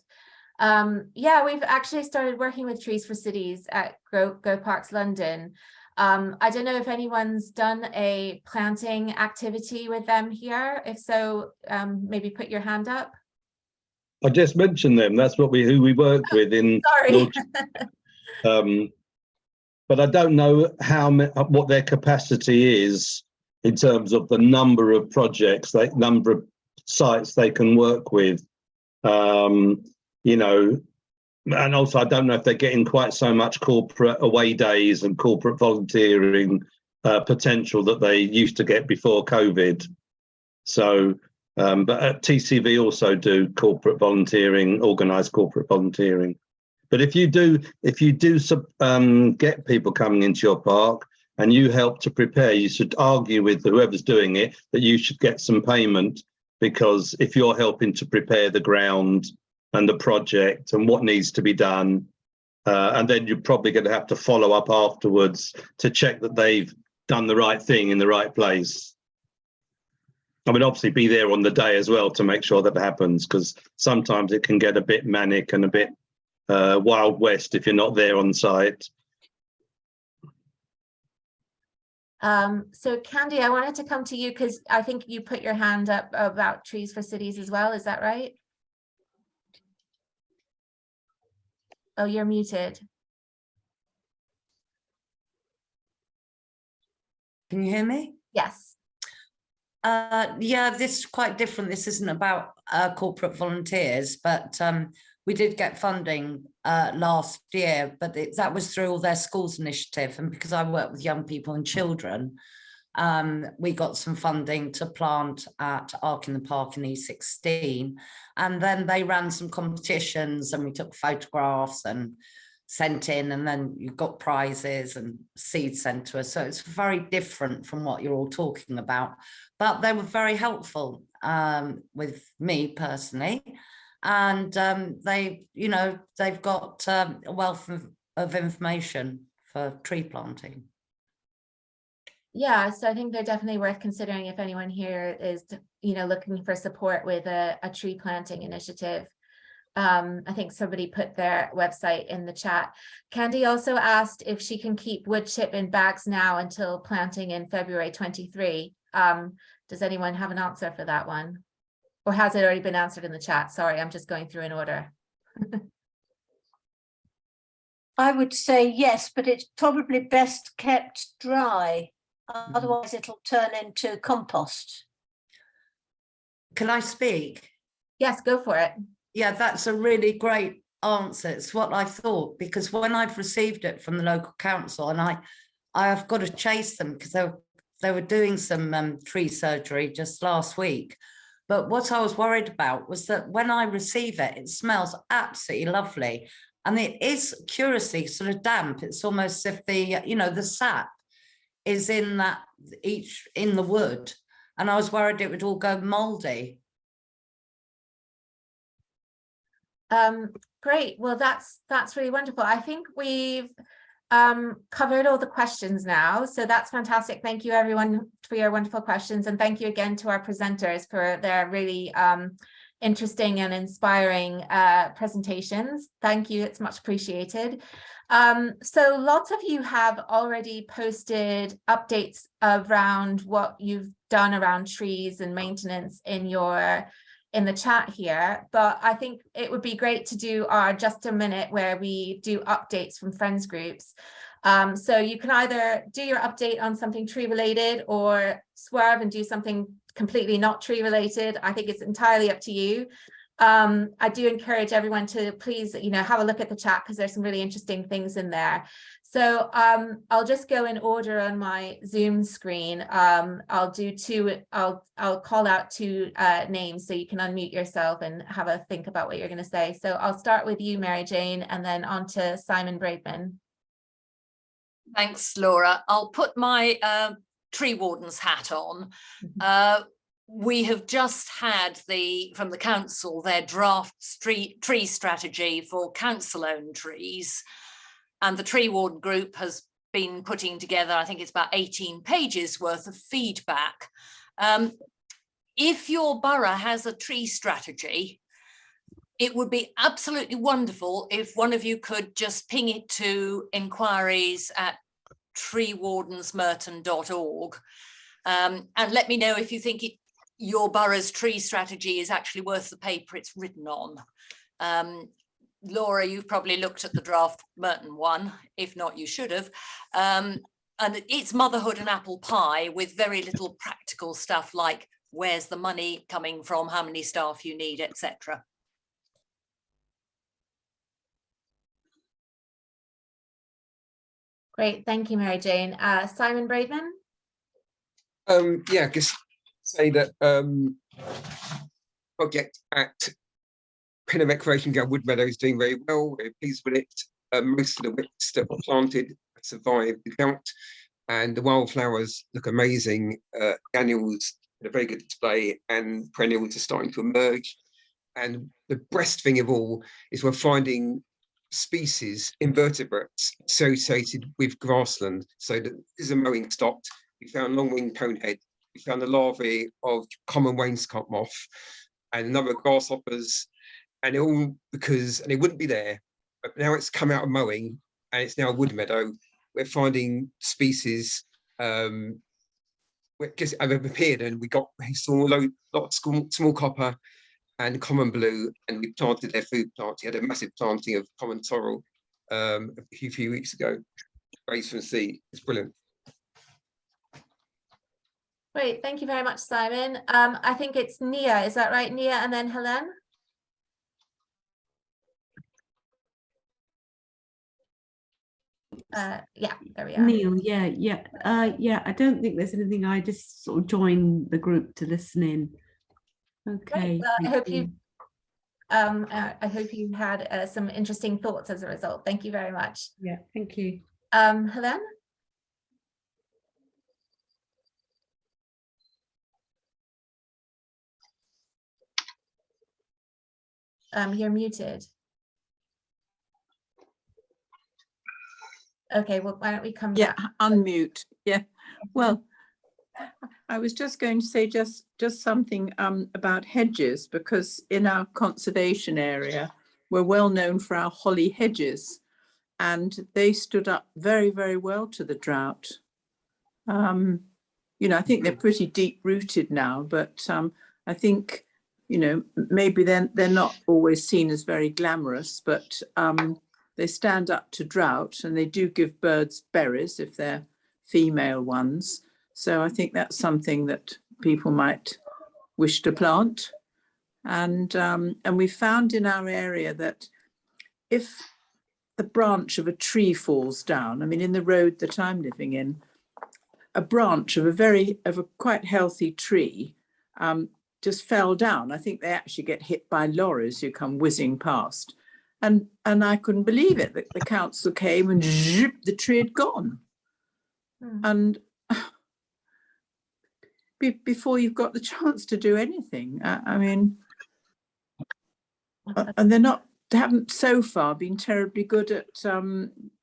Yeah, we've actually started working with Trees for Cities at GoParksLondon. I don't know if anyone's done a planting activity with them here. If so, maybe put your hand up. I just mentioned them. That's who we work with in. Sorry. But I don't know what their capacity is in terms of the number of projects, number of sites they can work with. You know, and also I don't know if they're getting quite so much corporate away days and corporate volunteering potential that they used to get before COVID. So. But at TCV also do corporate volunteering, organised corporate volunteering. But if you do get people coming into your park and you help to prepare, you should argue with whoever's doing it that you should get some payment, because if you're helping to prepare the ground and the project and what needs to be done, and then you're probably going to have to follow up afterwards to check that they've done the right thing in the right place. I mean, obviously be there on the day as well to make sure that happens, because sometimes it can get a bit manic and a bit Wild West if you're not there on site. So Candy, I wanted to come to you because I think you put your hand up about Trees for Cities as well. Is that right? Oh, you're muted. Can you hear me? Yes. Yeah, this is quite different. This isn't about corporate volunteers, but we did get funding last year, but that was through all their schools initiative. And because I work with young people and children, we got some funding to plant at Ark in the Park in E16. And then they ran some competitions and we took photographs and sent in, and then you got prizes and seeds sent to us. So it's very different from what you're all talking about, but they were very helpful with me personally. and they've got a wealth of information for tree planting. Yeah, so I think they're definitely worth considering if anyone here is, looking for support with a tree planting initiative. I think somebody put their website in the chat. Candy also asked if she can keep wood chip in bags now until planting in February 23. Does anyone have an answer for that one? Or has it already been answered in the chat? Sorry, I'm just going through in order. I would say yes, but it's probably best kept dry. Otherwise it'll turn into compost. Can I speak? Yes, go for it. Yeah, that's a really great answer. It's what I thought, because when I've received it from the local council, and I have got to chase them because they were doing some tree surgery just last week. But what I was worried about was that when I receive it, it smells absolutely lovely. And it is curiously sort of damp. It's almost as if the sap is in the wood. And I was worried it would all go moldy. Great. Well, that's really wonderful. I think we've covered all the questions now. So that's fantastic. Thank you everyone for your wonderful questions. And thank you again to our presenters for their really interesting and inspiring presentations. Thank you. It's much appreciated. So lots of you have already posted updates around what you've done around trees and maintenance in the chat here, but I think it would be great to do our just a minute where we do updates from friends groups. So you can either do your update on something tree related or swerve and do something completely not tree related. I think it's entirely up to you. I do encourage everyone to please, have a look at the chat because there's some really interesting things in there. So I'll just go in order on my Zoom screen. I'll call out two names so you can unmute yourself and have a think about what you're going to say. So I'll start with you, Mary Jane, and then on to Simon Braidman. Thanks, Laura. I'll put my tree warden's hat on. We have just had from the council their draft tree strategy for council-owned trees. And the tree warden group has been putting together, I think it's about 18 pages worth of feedback. If your borough has a tree strategy, it would be absolutely wonderful if one of you could just ping it to inquiries@treewardensmerton.org and let me know if you think your borough's tree strategy is actually worth the paper it's written on. Laura, you've probably looked at the draft Merton one. If not, you should have. And it's motherhood and apple pie with very little practical stuff like where's the money coming from, how many staff you need, etc. Great, thank you, Mary Jane. Simon Braidman? Yeah, just say that project at Pinner Recreation Ground Wood Meadow is doing very well. We're pleased with it. Most of the wicks that were planted survived the drought, and the wildflowers look amazing. Annuals had a very good display, and perennials are starting to emerge. And the best thing of all is we're finding species, invertebrates associated with grassland. So that this is a mowing stopped. We found long-winged conehead. We found the larvae of common wainscot moth and a number of grasshoppers. And it all because, and it wouldn't be there, but now it's come out of mowing and it's now a wood meadow. We're finding species just have appeared, and we saw a lot of small copper and common blue, and we planted their food plants. We had a massive planting of common sorrel a few weeks ago, raised from seed. It's brilliant. Great, thank you very much, Simon. I think it's Nia, is that right, Nia, and then Helen? Yeah, there we are. Neil, yeah. I don't think there's anything. I just sort of joined the group to listen in. Okay. Great. Well, I hope you had some interesting thoughts as a result. Thank you very much. Yeah, thank you. Helen? You're muted. Okay, well, why don't we come Yeah, back? unmute. Yeah. Well, I was just going to say just something about hedges, because in our conservation area, we're well known for our holly hedges, and they stood up very, very well to the drought. You know, I think they're pretty deep rooted now, but I think, you know, maybe they're not always seen as very glamorous, but they stand up to drought, and they do give birds berries if they're female ones. So I think that's something that people might wish to plant. And we found in our area that if the branch of a tree falls down, I mean, in the road that I'm living in, a branch of a quite healthy tree just fell down. I think they actually get hit by lorries who come whizzing past. And I couldn't believe it. The council came and zip, the tree had gone. And before you've got the chance to do anything, I mean, and they haven't so far been terribly good at,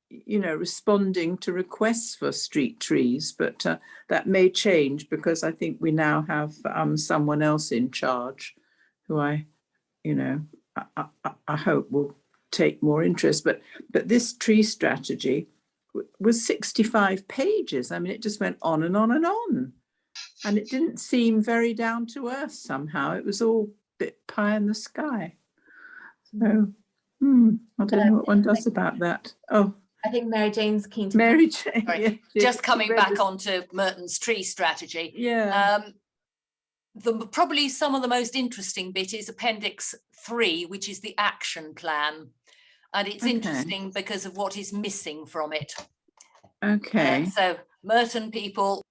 you know, responding to requests for street trees, but that may change, because I think we now have someone else in charge who I hope will take more interest. But this tree strategy was 65 pages. I mean, it just went on and on and on. And it didn't seem very down to earth somehow. It was all a bit pie in the sky. So, I don't know what one does about that. Oh, I think Mary Jane's keen to. Mary Jane. Sorry, Yeah, just coming back onto Merton's tree strategy. Yeah. Probably some of the most interesting bit is Appendix 3, which is the action plan. And it's interesting because of what is missing from it. Okay. So Merton people.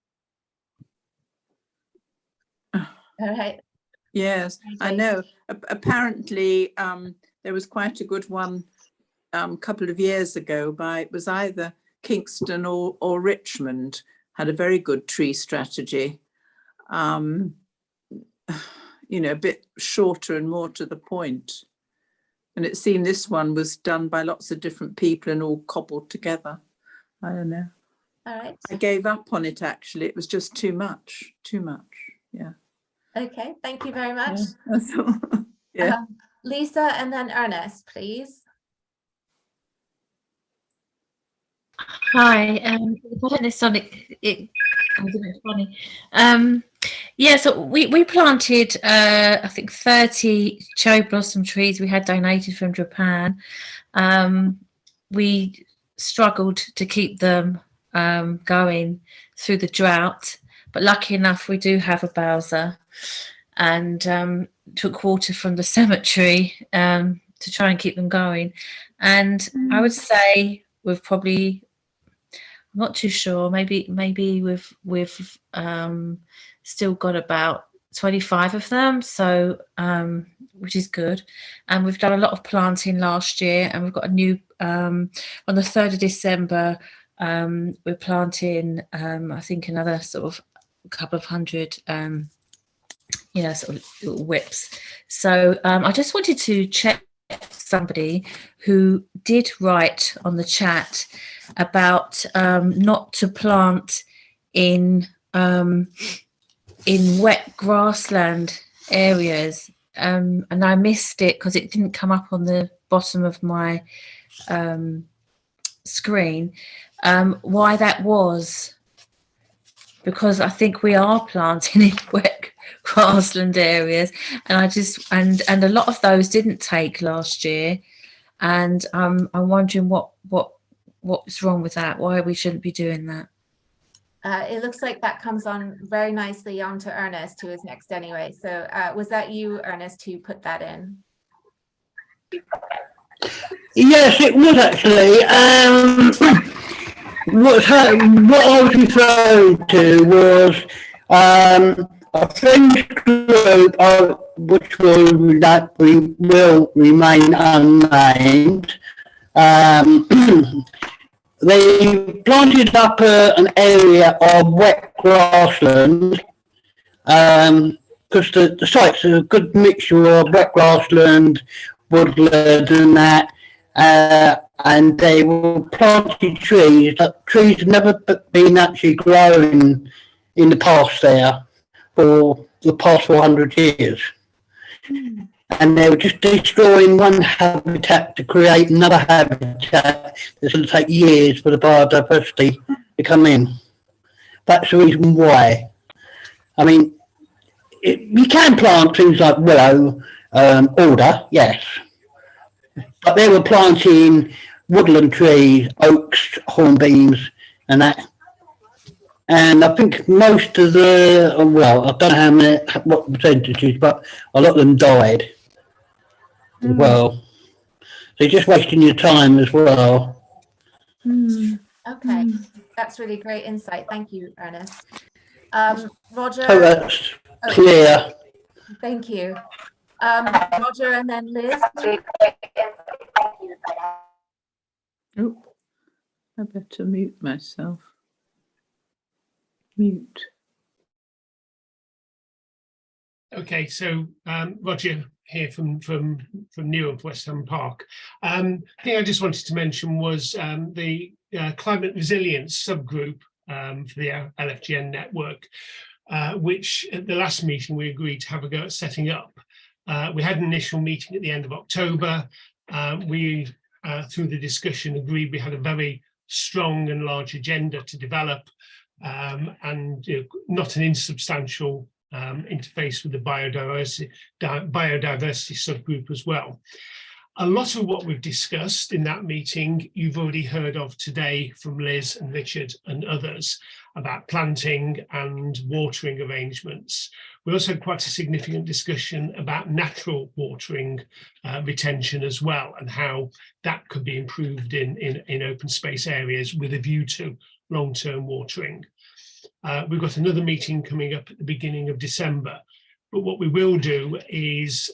All right. Yes, I know. Apparently, there was quite a good one a couple of years ago it was either Kingston or Richmond had a very good tree strategy. You know, a bit shorter and more to the point. And it seemed this one was done by lots of different people and all cobbled together. I don't know. All right. I gave up on it, actually. It was just too much. Yeah. Okay, thank you very much. Yeah, that's all. Yeah. Lisa and then Ernest, please. Hi, if I don't know Sonic, it comes a bit funny. Yeah, so we planted I think 30 cherry blossom trees we had donated from Japan. We struggled to keep them going through the drought, but lucky enough we do have a Bowser, and took water from the cemetery to try and keep them going. And I would say we've probably, I'm not too sure, maybe we've still got about 25 of them, so which is good. And we've done a lot of planting last year, and we've got a new on the 3rd of December we're planting I think another sort of couple of hundred you know, sort of little whips. So I just wanted to check somebody who did write on the chat about not to plant in wet grassland areas, and I missed it because it didn't come up on the bottom of my screen. Why that was, because I think we are planting in wet grassland areas, and I just and a lot of those didn't take last year, and I'm wondering what's wrong with that, why we shouldn't be doing that. It looks like that comes on very nicely onto Ernest, who is next anyway. So was that you, Ernest, who put that in? Yes, it was actually. What I was referring to was a French group which will remain unnamed. They planted up an area of wet grassland because the site's a good mixture of wet grassland woodland and that, and they were planting trees. But trees have never been actually growing in the past there for the past 400 years. And they were just destroying one habitat to create another habitat. It's going to take years for the biodiversity to come in. That's the reason why. I mean, you can plant things like willow, alder, yes. But they were planting woodland trees, oaks, hornbeams, and that. And I think most of the, well, I don't know how many, what percentages, but a lot of them died as well. So you're just wasting your time as well. Okay, that's really great insight. Thank you, Ernest. Roger. So that's clear. Thank you. Roger and then Liz. Oh, I better mute myself. Mute. Okay, so Roger here from Newham, West Ham Park. The thing I just wanted to mention was the climate resilience subgroup for the LFGN network, which at the last meeting we agreed to have a go at setting up. We had an initial meeting at the end of October. We, through the discussion, agreed we had a very strong and large agenda to develop, and not an insubstantial interface with the biodiversity subgroup as well. A lot of what we've discussed in that meeting, you've already heard of today from Liz and Richard and others about planting and watering arrangements. We also had quite a significant discussion about natural watering retention as well, and how that could be improved in open space areas with a view to long-term watering. We've got another meeting coming up at the beginning of December, but what we will do is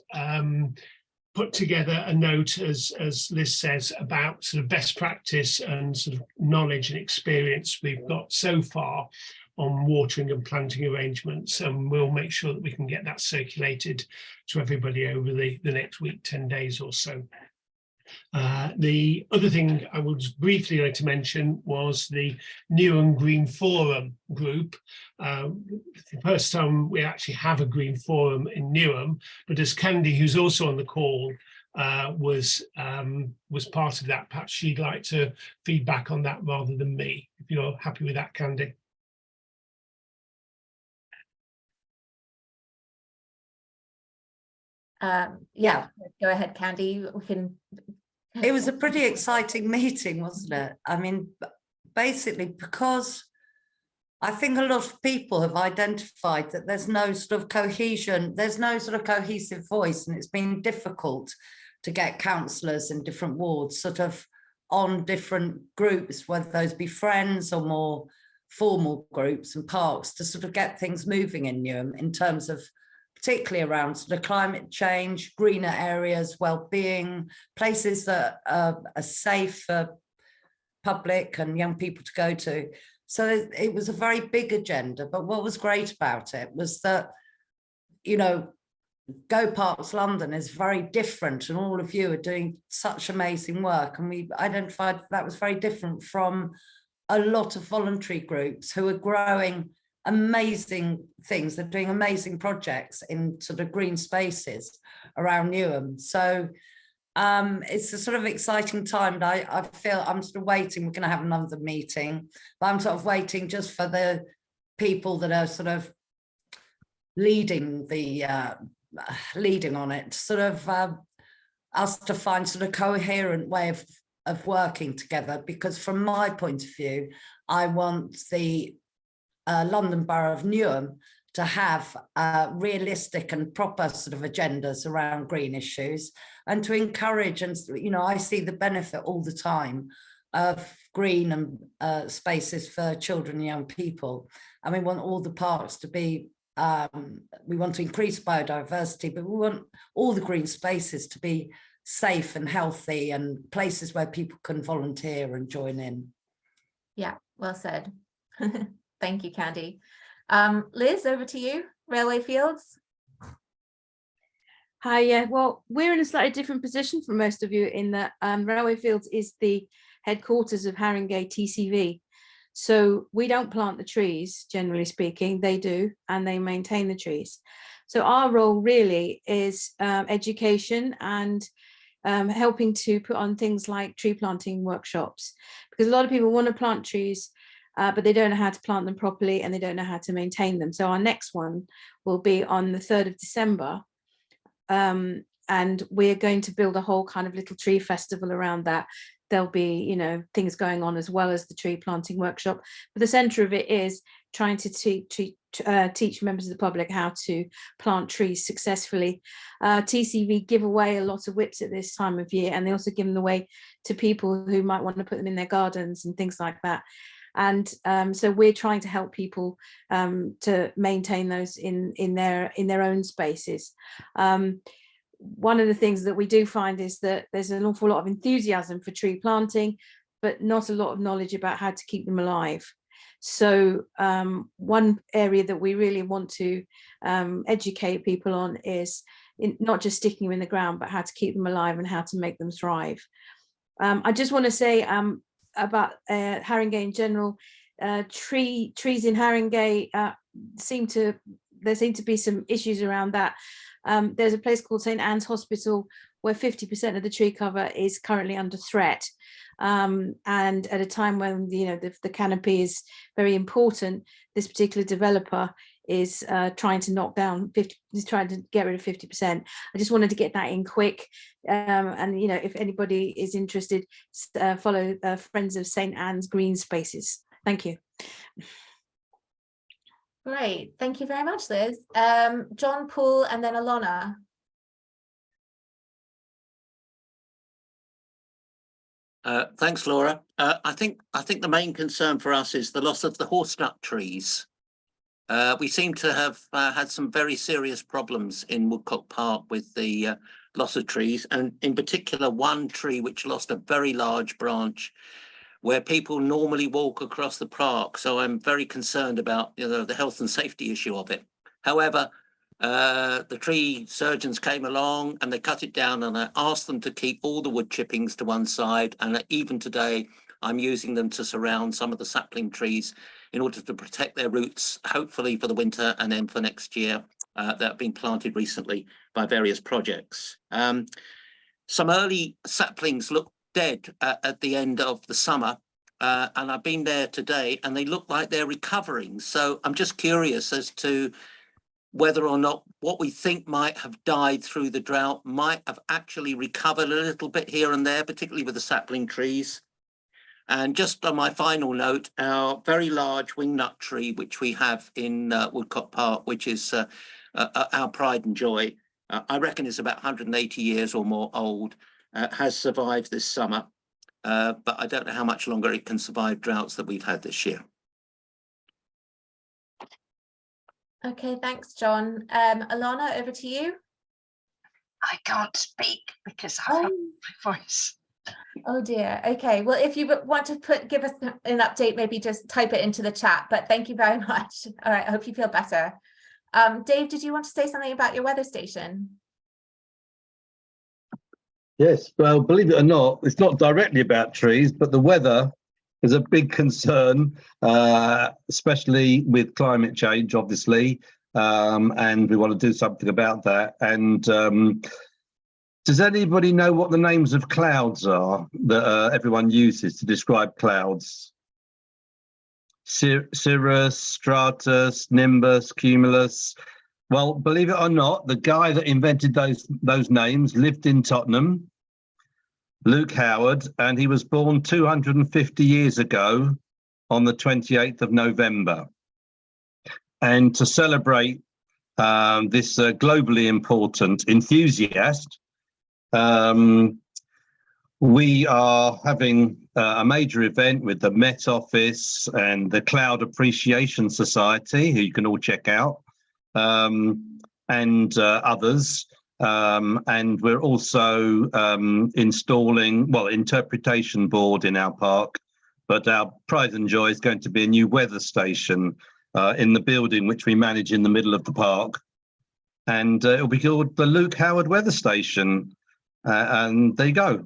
put together a note, as Liz says, about sort of best practice and sort of knowledge and experience we've got so far on watering and planting arrangements, and we'll make sure that we can get that circulated to everybody over the next week, 10 days or so. The other thing I would briefly like to mention was the Newham Green Forum group. The first time we actually have a Green Forum in Newham, but as Candy, who's also on the call, was part of that, perhaps she'd like to feedback on that rather than me, if you're happy with that, Candy. Yeah, go ahead, Candy. We can. It was a pretty exciting meeting, wasn't it? I mean, basically, because I think a lot of people have identified that there's no sort of cohesion, there's no sort of cohesive voice, and it's been difficult to get councillors in different wards sort of on different groups, whether those be friends or more formal groups and parks, to sort of get things moving in Newham in terms of particularly around sort of climate change, greener areas, well-being, places that are safe for public and young people to go to. So it was a very big agenda, but what was great about it was that, you know, GoParksLondon is very different, and all of you are doing such amazing work, and we identified that was very different from a lot of voluntary groups who are growing amazing things. They're doing amazing projects in sort of green spaces around Newham. So it's a sort of exciting time, and I feel I'm sort of waiting. We're going to have another meeting, but I'm sort of waiting just for the people that are sort of leading on it, sort of us to find sort of coherent way of working together, because from my point of view, I want the London Borough of Newham to have realistic and proper sort of agendas around green issues, and to encourage, and you know, I see the benefit all the time of green and spaces for children and young people, and we want all the parks to be, we want to increase biodiversity, but we want all the green spaces to be safe and healthy and places where people can volunteer and join in. Yeah, well said. Thank you, Candy. Liz, over to you. Railway Fields. Hi, yeah. Well, we're in a slightly different position from most of you in that Railway Fields is the headquarters of Haringey TCV. So we don't plant the trees, generally speaking, they do, and they maintain the trees. So our role really is education and helping to put on things like tree planting workshops, because a lot of people want to plant trees, but they don't know how to plant them properly and they don't know how to maintain them. So our next one will be on the 3rd of December. And we're going to build a whole kind of little tree festival around that. There'll be, you know, things going on as well as the tree planting workshop. But the center of it is trying to teach members of the public how to plant trees successfully. TCV give away a lot of whips at this time of year, and they also give them away to people who might want to put them in their gardens and things like that. And so we're trying to help people to maintain those in their own spaces. One of the things that we do find is that there's an awful lot of enthusiasm for tree planting, but not a lot of knowledge about how to keep them alive. So one area that we really want to educate people on is not just sticking them in the ground, but how to keep them alive and how to make them thrive. I just want to say about Haringey in general, trees in Haringey there seem to be some issues around that. There's a place called St Anne's Hospital where 50% of the tree cover is currently under threat, and at a time when the canopy is very important, this particular developer is trying to knock down is trying to get rid of 50%. I just wanted to get that in quick, and if anybody is interested, follow Friends of St Anne's Green Spaces. Thank you. Great, thank you very much, Liz. John, Paul, and then Alona. Thanks, Laura. I think the main concern for us is the loss of the horse-nut trees. We seem to have had some very serious problems in Woodcock Park with the loss of trees, and in particular one tree which lost a very large branch where people normally walk across the park. So I'm very concerned about the health and safety issue of it. However, the tree surgeons came along and they cut it down, and I asked them to keep all the wood chippings to one side, and even today I'm using them to surround some of the sapling trees in order to protect their roots, hopefully for the winter and then for next year, that have been planted recently by various projects. Some early saplings look dead at the end of the summer, and I've been there today and they look like they're recovering. So I'm just curious as to whether or not what we think might have died through the drought might have actually recovered a little bit here and there, particularly with the sapling trees. And just on my final note, our very large wingnut tree, which we have in Woodcock Park, which is our pride and joy, I reckon is about 180 years or more old, has survived this summer, but I don't know how much longer it can survive droughts that we've had this year. Okay, thanks, John. Alana, over to you. I can't speak because I've lost my voice. Oh dear. Okay, well, if you want to give us an update, maybe just type it into the chat, but thank you very much. All right, I hope you feel better. Dave, did you want to say something about your weather station? Yes, well, believe it or not, it's not directly about trees, but the weather is a big concern, especially with climate change, obviously, and we want to do something about that. And does anybody know what the names of clouds are that everyone uses to describe clouds? Cirrus, stratus, nimbus, cumulus. Well, believe it or not, the guy that invented those names lived in Tottenham, Luke Howard, and he was born 250 years ago on the 28th of November. And to celebrate this globally important enthusiast, we are having a major event with the Met Office and the Cloud Appreciation Society, who you can all check out, and others. And we're also installing, well, interpretation board in our park, but our pride and joy is going to be a new weather station in the building which we manage in the middle of the park. and it'll be called the Luke Howard Weather Station. And there you go.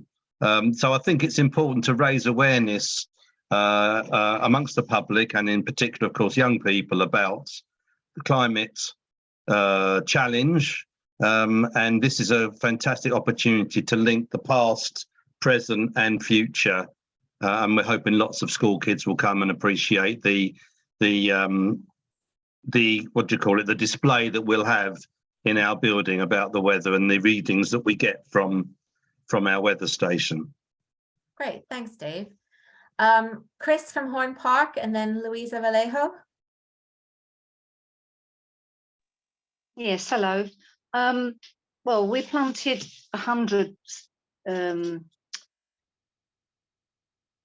So I think it's important to raise awareness amongst the public, and in particular, of course, young people, about the climate challenge. And this is a fantastic opportunity to link the past, present, and future. And we're hoping lots of school kids will come and appreciate the what do you call it, the display that we'll have in our building about the weather and the readings that we get from our weather station. Great, thanks, Dave. Chris from Horn Park, and then Louisa Vallejo. Yes, hello. Well, we planted 100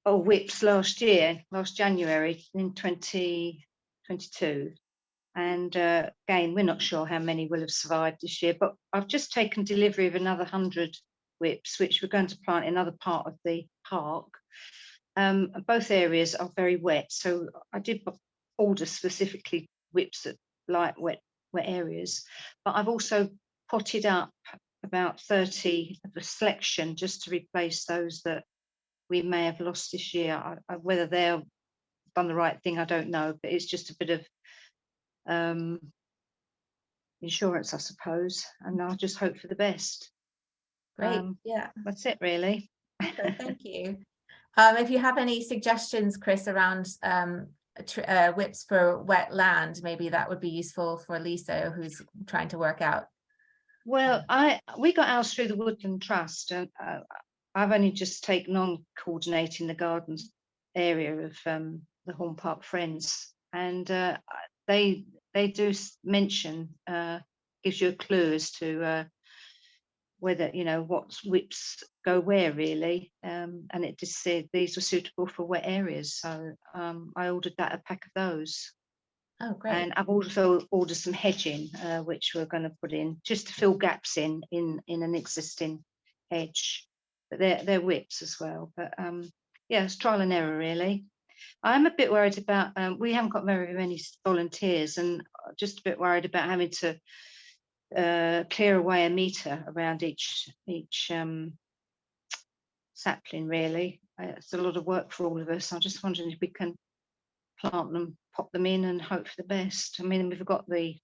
whips last January in 2022. And again, we're not sure how many will have survived this year, but I've just taken delivery of another 100 whips, which we're going to plant in another part of the park. Both areas are very wet, so I did order specifically whips that like wet areas, but I've also potted up about 30 of a selection just to replace those that we may have lost this year. Whether they've done the right thing, I don't know, but it's just a bit of insurance, I suppose, and I'll just hope for the best. Great, yeah. That's it, really. Okay, thank you. If you have any suggestions, Chris, around whips for wet land, maybe that would be useful for Lisa, who's trying to work out. Well, we got ours through the Woodland Trust, and I've only just taken on coordinating the gardens area of the Horn Park Friends, and they do mention, gives you a clue as to whether, you know, what whips go where, really, and it just said these were suitable for wet areas, so I ordered a pack of those. Oh, great. And I've also ordered some hedging, which we're going to put in just to fill gaps in an existing hedge, but they're whips as well. But yeah, it's trial and error, really. I'm a bit worried about, we haven't got very many volunteers, and just a bit worried about having to clear away a metre around each sapling, really. It's a lot of work for all of us. I'm just wondering if we can plant them, pop them in, and hope for the best. I mean, we've got the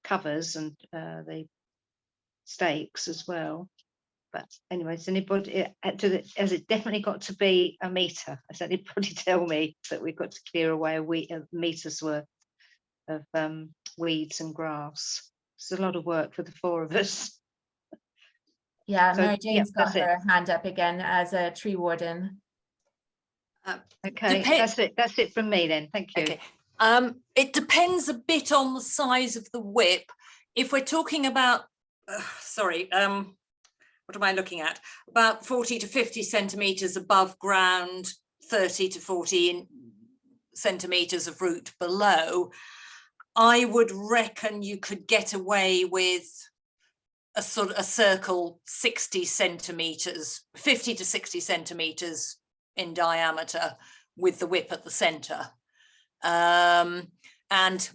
covers and the stakes as well. But anyway, has anybody, has it definitely got to be a metre? Has anybody tell me that we've got to clear away a metre's worth of weeds and grass? It's a lot of work for the four of us. Yeah, So, Mary Jane's got that's her hand up again as a tree warden. Okay, that's it from me then. Thank you. Okay. It depends a bit on the size of the whip. If we're talking about, what am I looking at? About 40 to 50 centimetres above ground, 30 to 40 centimetres of root below, I would reckon you could get away with a sort of a circle 60 centimetres, 50 to 60 centimetres in diameter with the whip at the centre. And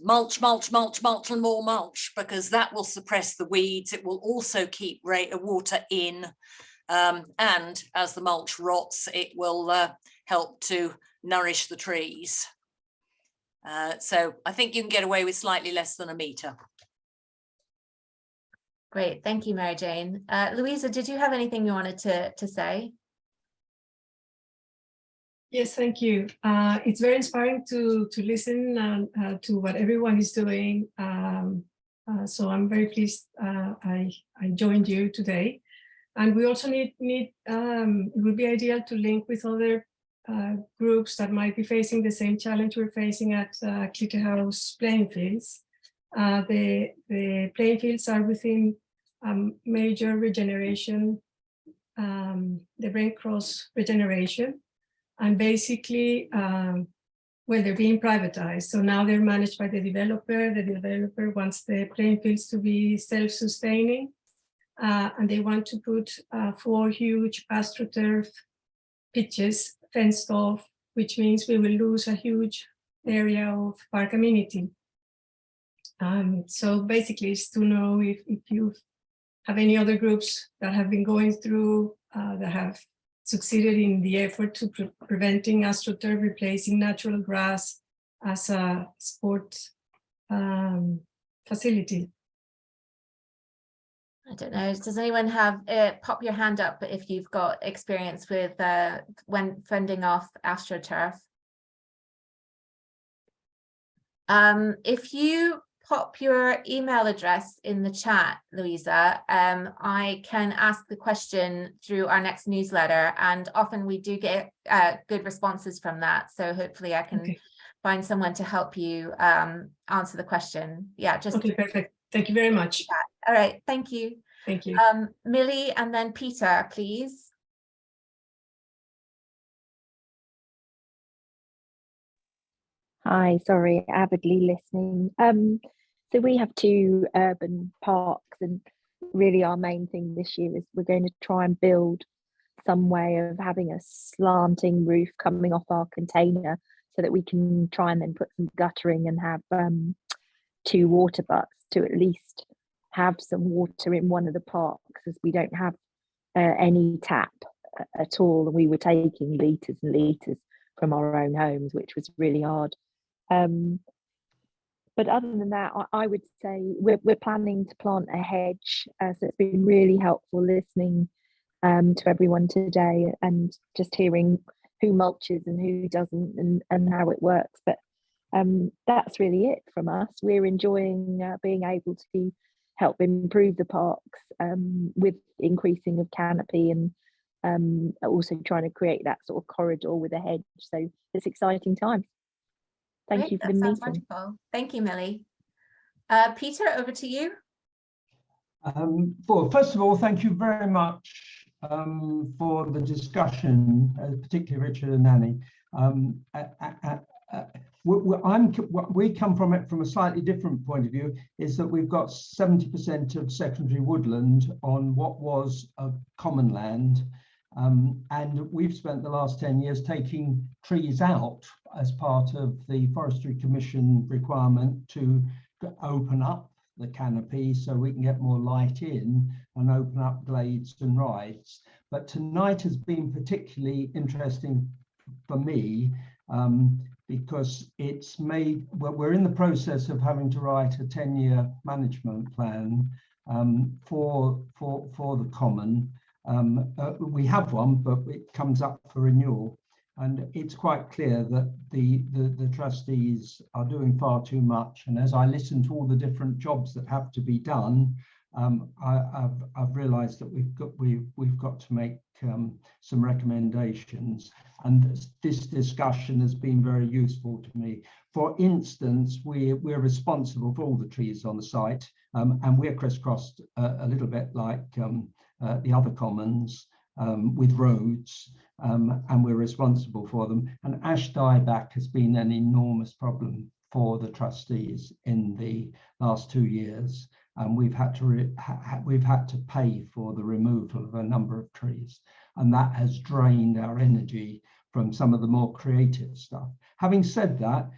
mulch and more mulch, because that will suppress the weeds. It will also keep water in, and as the mulch rots, it will help to nourish the trees. So I think you can get away with slightly less than a metre. Great, thank you, Mary Jane. Louisa, did you have anything you wanted to say? Yes, thank you. It's very inspiring to listen to what everyone is doing. So I'm very pleased I joined you today. And we also need it would be ideal to link with other groups that might be facing the same challenge we're facing at Clitterhouse playing fields. The playing fields are within major regeneration, the Brent Cross regeneration. And basically, well, they're being privatized. So now they're managed by the developer. The developer wants the playing fields to be self-sustaining. And they want to put 4 huge astroturf pitches fenced off, which means we will lose a huge area of park amenity. So basically, it's to know if you have any other groups that have been going through, that have succeeded in the effort to preventing AstroTurf replacing natural grass as a sport facility. I don't know. Does anyone have pop your hand up if you've got experience with when fending off AstroTurf? If you pop your email address in the chat, Louisa, I can ask the question through our next newsletter, and often we do get good responses from that. So hopefully I can find someone to help you answer the question. Yeah, just okay, perfect. Thank you very much. All right, thank you. Thank you. Millie and then Peter, please. Hi, sorry, avidly listening. So we have 2 urban parks, and really our main thing this year is we're going to try and build some way of having a slanting roof coming off our container so that we can try and then put some guttering and have 2 water butts to at least have some water in one of the parks, as we don't have any tap at all. And we were taking litres and litres from our own homes, which was really hard. But other than that, I would say we're planning to plant a hedge. So it's been really helpful listening to everyone today and just hearing who mulches and who doesn't and how it works. But that's really it from us. We're enjoying being able to help improve the parks with increasing of canopy and also trying to create that sort of corridor with a hedge. So it's exciting times. Thank you for the meeting. Wonderful. Thank you, Millie. Peter, over to you. Well, first of all, thank you very much for the discussion, particularly Richard and Nanny. We come from it from a slightly different point of view, is that we've got 70% of secondary woodland on what was a common land. And we've spent the last 10 years taking trees out as part of the Forestry Commission requirement to open up the canopy so we can get more light in and open up glades and rides. But tonight has been particularly interesting for me because it's made, well, we're in the process of having to write a 10-year management plan for the common. We have one, but it comes up for renewal, and it's quite clear that the trustees are doing far too much. And as I listen to all the different jobs that have to be done, I've realised that we've got to make some recommendations, and this discussion has been very useful to me. For instance, we're responsible for all the trees on the site, and we're crisscrossed a little bit like the other commons with roads, and we're responsible for them. And ash dieback has been an enormous problem for the trustees in the last 2 years, and we've had to pay for the removal of a number of trees, and that has drained our energy from some of the more creative stuff. Having said that,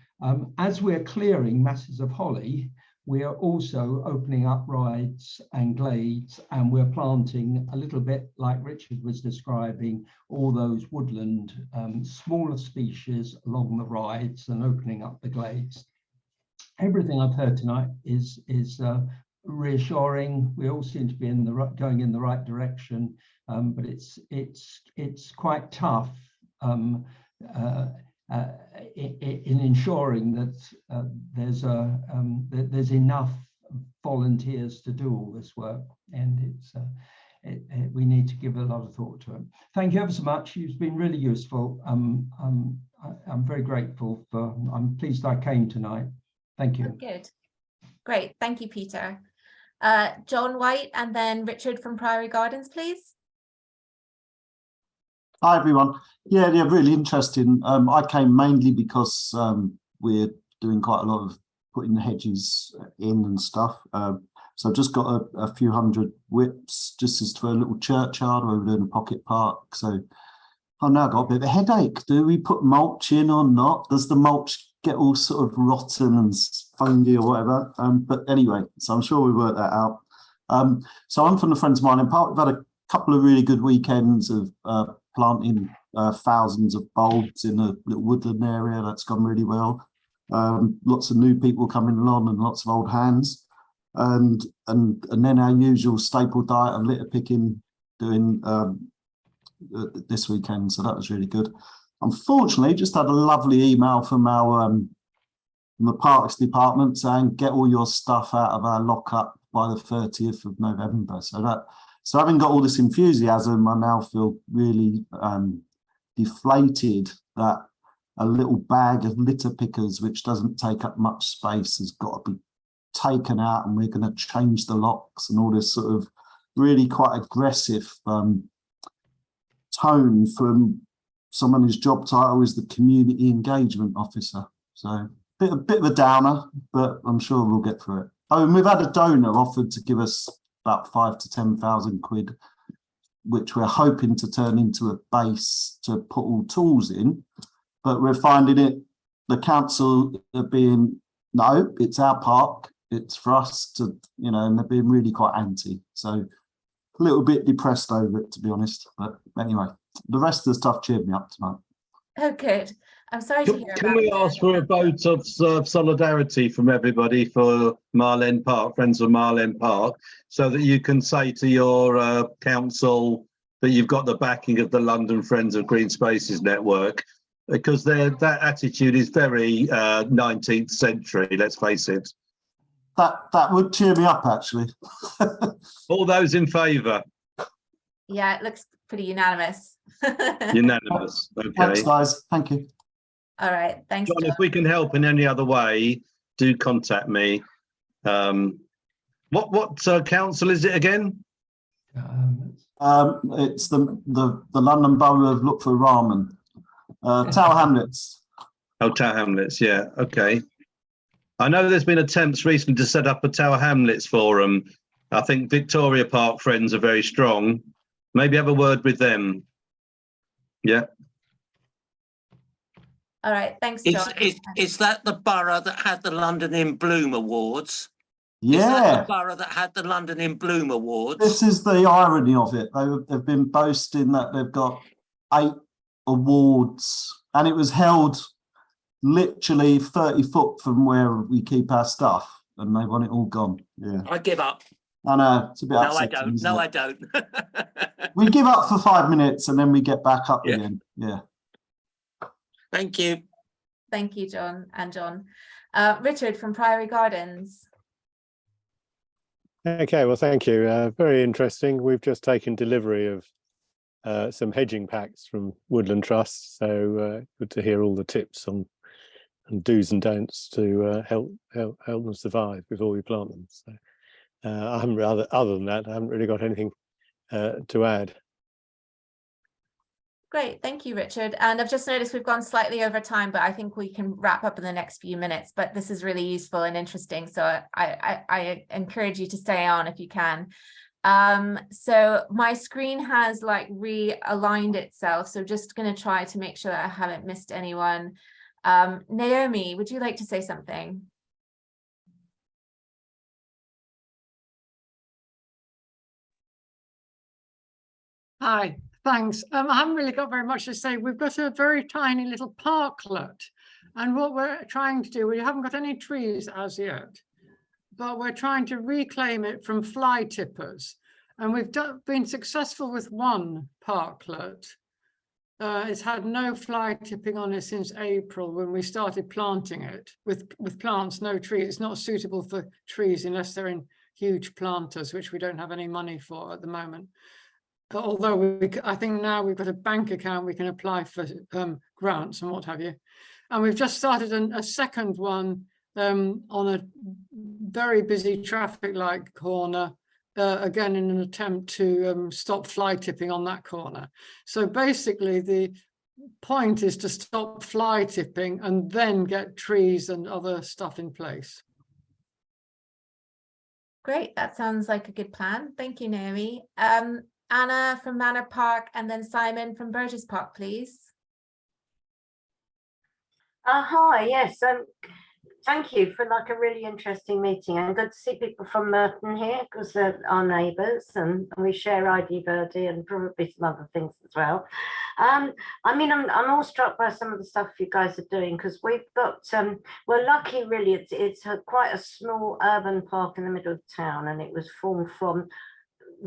as we're clearing masses of holly, we are also opening up rides and glades, and we're planting a little bit like Richard was describing, all those woodland, smaller species along the rides and opening up the glades. Everything I've heard tonight is reassuring. We all seem to be going in the right direction, but it's quite tough in ensuring that there's enough volunteers to do all this work, and we need to give a lot of thought to it. Thank you ever so much. It's been really useful. I'm very grateful for. I'm pleased I came tonight. Thank you. Good, great. Thank you, Peter. John White, and then Richard from Priory Gardens, please. Hi everyone. Yeah, really interesting. I came mainly because we're doing quite a lot of putting the hedges in and stuff. So I've just got a few hundred whips just as for a little churchyard where we're doing a pocket park. So I've now got a bit of a headache. Do we put mulch in or not? Does the mulch get all sort of rotten and fungi or whatever. But anyway, so I'm sure we worked that out. So I'm from the Friends of Marlin Park. We've had a couple of really good weekends of planting thousands of bulbs in a little woodland area. That's gone really well. Lots of new people coming along and lots of old hands. And then our usual staple diet of litter picking doing this weekend. So that was really good. Unfortunately, just had a lovely email from our from the Parks Department saying get all your stuff out of our lockup by the 30th of November. So having got all this enthusiasm, I now feel really deflated that a little bag of litter pickers, which doesn't take up much space, has got to be taken out, and we're going to change the locks and all this sort of really quite aggressive tone from someone whose job title is the community engagement officer. So a bit of a downer, but I'm sure we'll get through it. Oh, and we've had a donor offered to give us about 5,000 to 10,000 quid, which we're hoping to turn into a base to put all tools in. But we're finding it, the council are being, no, it's our park, it's for us to, you know, and they're being really quite anti. So a little bit depressed over it, to be honest. But anyway, the rest of the stuff cheered me up tonight. Oh, good. I'm sorry to hear Can about we that. ask for a vote of solidarity from everybody for Marlin Park, Friends of Marlin Park, so that you can say to your council that you've got the backing of the London Friends of Green Spaces network, because that attitude is very 19th century, let's face it. That would cheer me up, actually. All those in favour? Yeah, it looks pretty unanimous. Unanimous. Okay. Thanks, guys. Thank you. All right. Thanks, John, John. if we can help in any other way, do contact me. What council is it again? It's the London Borough of Look for Ramen. Tower Hamlets. Oh, Tower Hamlets, yeah, okay. I know there's been attempts recently to set up a Tower Hamlets forum. I think Victoria Park Friends are very strong. Maybe have a word with them. Yeah. All right, thanks, John. Is that the borough that had the London in Bloom Awards? Yeah. Is that the borough that had the London in Bloom Awards? This is the irony of it. They've been boasting that they've got 8 awards, and it was held literally 30 foot from where we keep our stuff, and they want it all gone. Yeah. I give up. I know, it's a bit No, I upsetting. don't. isn't No, it? I don't. We give up for 5 minutes and then we get back up again. Yeah. Thank you. Thank you, John and John. Richard from Priory Gardens. Okay, well, thank you. Very interesting. We've just taken delivery of some hedging packs from Woodland Trust, so good to hear all the tips on and do's and don'ts to help them survive before we plant them. So I haven't other than that, I haven't really got anything to add. Great, thank you, Richard. And I've just noticed we've gone slightly over time, but I think we can wrap up in the next few minutes. But this is really useful and interesting, so I encourage you to stay on if you can. So my screen has like realigned itself, so just going to try to make sure that I haven't missed anyone. Naomi, would you like to say something? Hi, thanks. I haven't really got very much to say. We've got a very tiny little parklet, and what we're trying to do, we haven't got any trees as yet, but we're trying to reclaim it from fly tippers. And we've been successful with one parklet. It's had no fly tipping on it since April when we started planting it. With plants, no trees. It's not suitable for trees unless they're in huge planters, which we don't have any money for at the moment. Although I think now we've got a bank account, we can apply for grants and what have you. And we've just started a second one on a very busy traffic light corner, again in an attempt to stop fly tipping on that corner. So basically the point is to stop fly tipping and then get trees and other stuff in place. Great, that sounds like a good plan. Thank you, Naomi. Anna from Manor Park, and then Simon from Burgess Park, please. Hi, yes. Thank you for like a really interesting meeting, and good to see people from Merton here because they're our neighbours and we share ID Verde and probably some other things as well. I mean, I'm all struck by some of the stuff you guys are doing because we've got we're lucky really. It's quite a small urban park in the middle of town, and it was formed from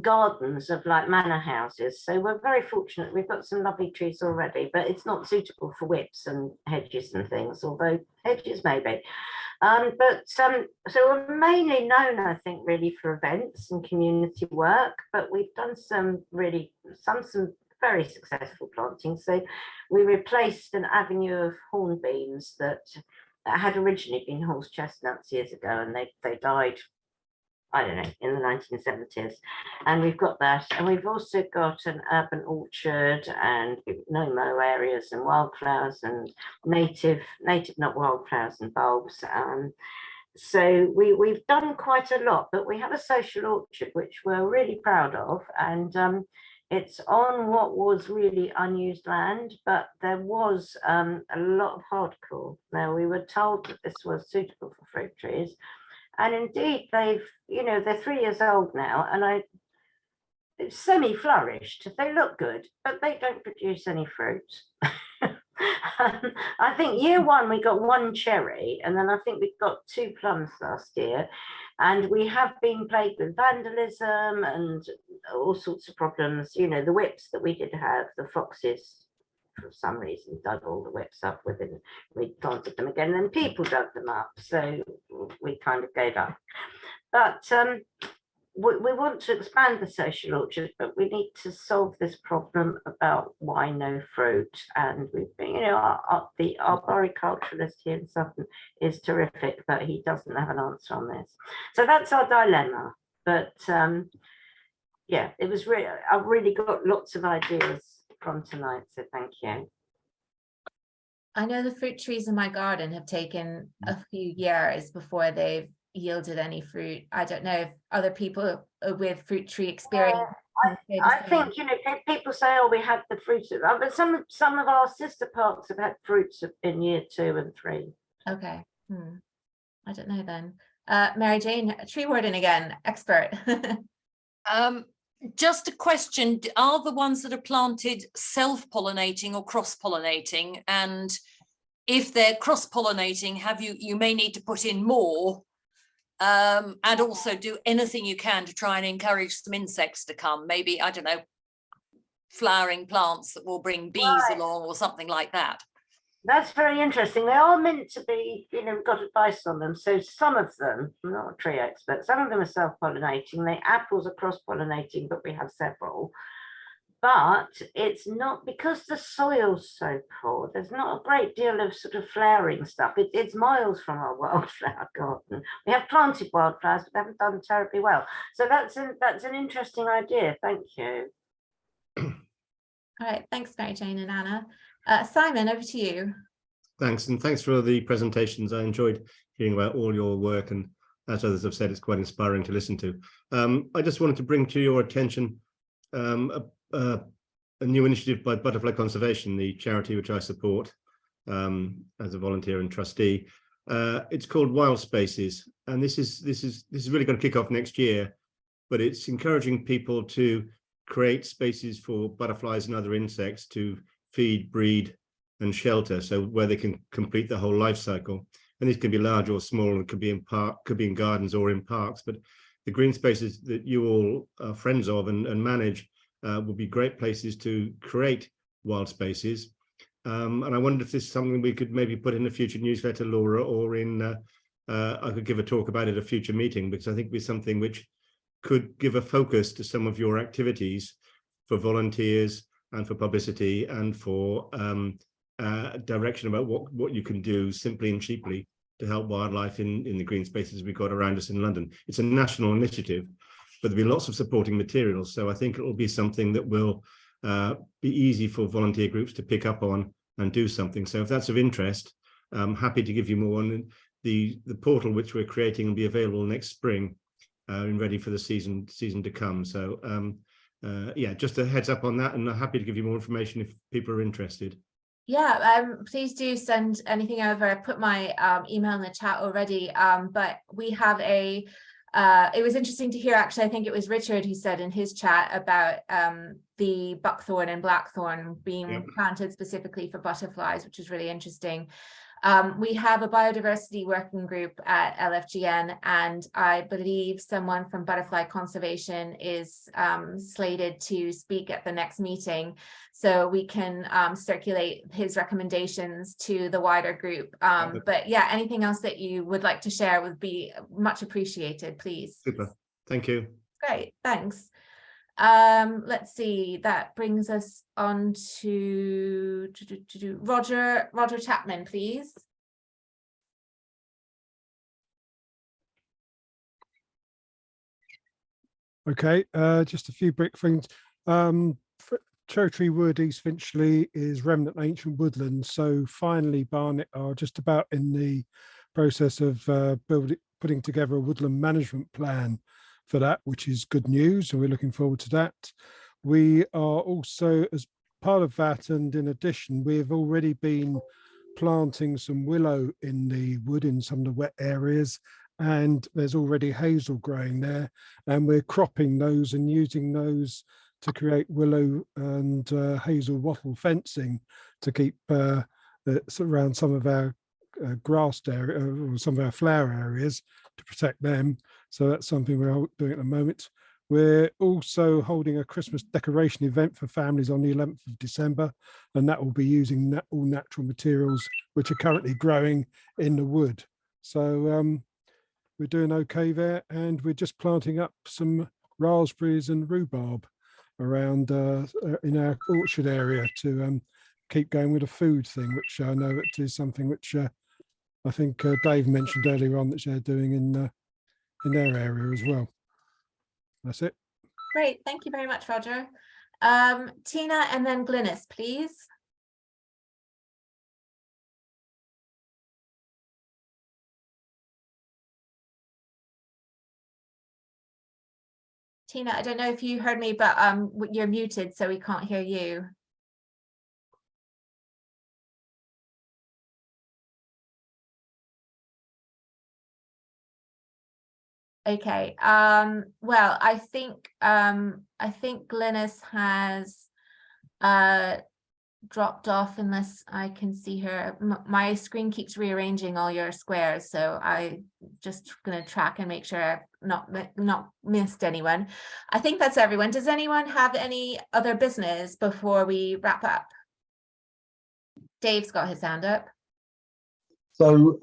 gardens of like manor houses, so we're very fortunate. We've got some lovely trees already, but it's not suitable for whips and hedges and things, although hedges maybe. So we're mainly known, I think, really for events and community work, but we've done some very successful planting. So we replaced an avenue of hornbeams that had originally been horse chestnuts years ago, and they died, I don't know, in the 1970s. And we've got that. And we've also got an urban orchard and no-mow areas and wildflowers and native, not wildflowers and bulbs. So we've done quite a lot, but we have a social orchard, which we're really proud of. And it's on what was really unused land, but there was a lot of hardcore. Now, we were told that this was suitable for fruit trees. And indeed, they're 3 years old now, and they've semi-flourished. They look good, but they don't produce any fruit. I think year one, we got 1 cherry, and then I think we got 2 plums last year. And we have been plagued with vandalism and all sorts of problems. You know, the whips that we did have, the foxes, for some reason, dug all the whips up within, we planted them again, and then people dug them up, so we kind of gave up. But we want to expand the social orchard, but we need to solve this problem about why no fruit. And we've been, the arboriculturalist here in Sutton is terrific, but he doesn't have an answer on this. So that's our dilemma. But yeah, it was really, I've really got lots of ideas from tonight, so thank you. I know the fruit trees in my garden have taken a few years before they've yielded any fruit. I don't know if other people with fruit tree experience. I think, people say, oh, we had the fruits, but some of our sister parks have had fruits in year 2 and 3. Okay. I don't know then. Mary Jane, tree warden again, expert. Just a question, are the ones that are planted self-pollinating or cross-pollinating? And if they're cross-pollinating, you may need to put in more and also do anything you can to try and encourage some insects to come. Maybe, I don't know, flowering plants that will bring bees along or something like that. That's very interesting. They are meant to be, we've got advice on them. So some of them, I'm not a tree expert, some of them are self-pollinating. The apples are cross-pollinating, but we have several. But it's not, because the soil's so poor, there's not a great deal of sort of flowering stuff. It's miles from our wildflower garden. We have planted wildflowers, but they haven't done terribly well. So that's an interesting idea. Thank you. All right, thanks, Mary Jane and Anna. Simon, over to you. Thanks, and thanks for the presentations. I enjoyed hearing about all your work, and as others have said, it's quite inspiring to listen to. I just wanted to bring to your attention a new initiative by Butterfly Conservation, the charity which I support as a volunteer and trustee. It's called Wild Spaces, and this is really going to kick off next year, but it's encouraging people to create spaces for butterflies and other insects to feed, breed, and shelter, so where they can complete the whole life cycle. And these can be large or small, and could be in gardens or in parks. But the green spaces that you all are friends of and manage would be great places to create wild spaces. And I wondered if this is something we could maybe put in a future newsletter, Laura, or in I could give a talk about it at a future meeting, because I think it'd be something which could give a focus to some of your activities for volunteers and for publicity and for direction about what you can do simply and cheaply to help wildlife in the green spaces we've got around us in London. It's a national initiative, but there'll be lots of supporting materials. So I think it will be something that will be easy for volunteer groups to pick up on and do something. So if that's of interest, I'm happy to give you more. And the portal which we're creating will be available next spring and ready for the season to come. So yeah, just a heads up on that, and I'm happy to give you more information if people are interested. Yeah, please do send anything over. I put my email in the chat already, but we have a, it was interesting to hear, actually, I think it was Richard who said in his chat about the buckthorn and blackthorn being planted specifically for butterflies, which is really interesting. We have a biodiversity working group at LFGN, and I believe someone from Butterfly Conservation is slated to speak at the next meeting, so we can circulate his recommendations to the wider group. But yeah, anything else that you would like to share would be much appreciated, please. Super, thank you. Great, thanks. Let's see, that brings us on to Roger Chapman, please. Okay, just a few brick things. Cherry Tree Wood, East Finchley, is remnant ancient woodland. So finally, Barnet are just about in the process of putting together a woodland management plan for that, which is good news, and we're looking forward to that. We are also, as part of that, and in addition, we've already been planting some willow in the wood in some of the wet areas, and there's already hazel growing there, and we're cropping those and using those to create willow and hazel wattle fencing to keep around some of our grassed area or some of our flower areas to protect them. So that's something we're doing at the moment. We're also holding a Christmas decoration event for families on the 11th of December, and that will be using all natural materials which are currently growing in the wood. So we're doing okay there, and we're just planting up some raspberries and rhubarb around in our orchard area to keep going with the food thing, which I know it is something which I think Dave mentioned earlier on that they're doing in their area as well. That's it. Great, thank you very much, Roger. Tina and then Glynis, please. Tina, I don't know if you heard me, but you're muted, so we can't hear you. Okay, well, I think Glynis has dropped off unless I can see her. My screen keeps rearranging all your squares, so I just gonna track and make sure I've not missed anyone. I think that's everyone. Does anyone have any other business before we wrap up? Dave's got his hand up. So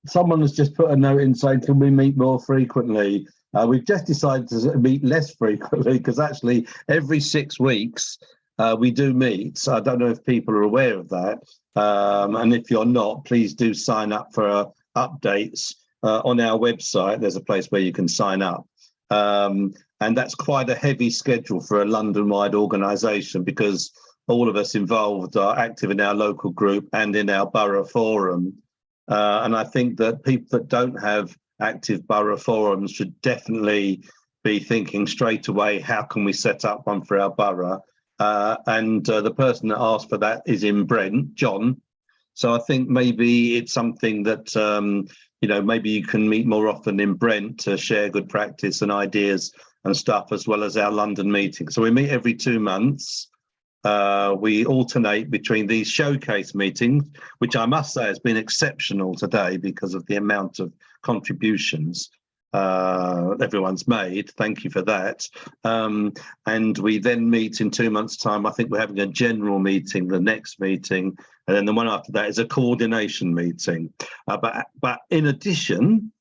someone has just put a note in saying, can we meet more frequently? We've just decided to meet less frequently because actually every 6 weeks we do meet. So I don't know if people are aware of that. And if you're not, please do sign up for updates on our website. There's a place where you can sign up. And that's quite a heavy schedule for a London-wide organisation because all of us involved are active in our local group and in our borough forum. And I think that people that don't have active borough forums should definitely be thinking straight away, how can we set up one for our borough? And the person that asked for that is in Brent, John. So I think maybe it's something that, maybe you can meet more often in Brent to share good practice and ideas and stuff, as well as our London meetings. So we meet every 2 months. We alternate between these showcase meetings, which I must say has been exceptional today because of the amount of contributions everyone's made. Thank you for that. And we then meet in 2 months' time. I think we're having a general meeting, the next meeting, and then the one after that is a coordination meeting. But in addition,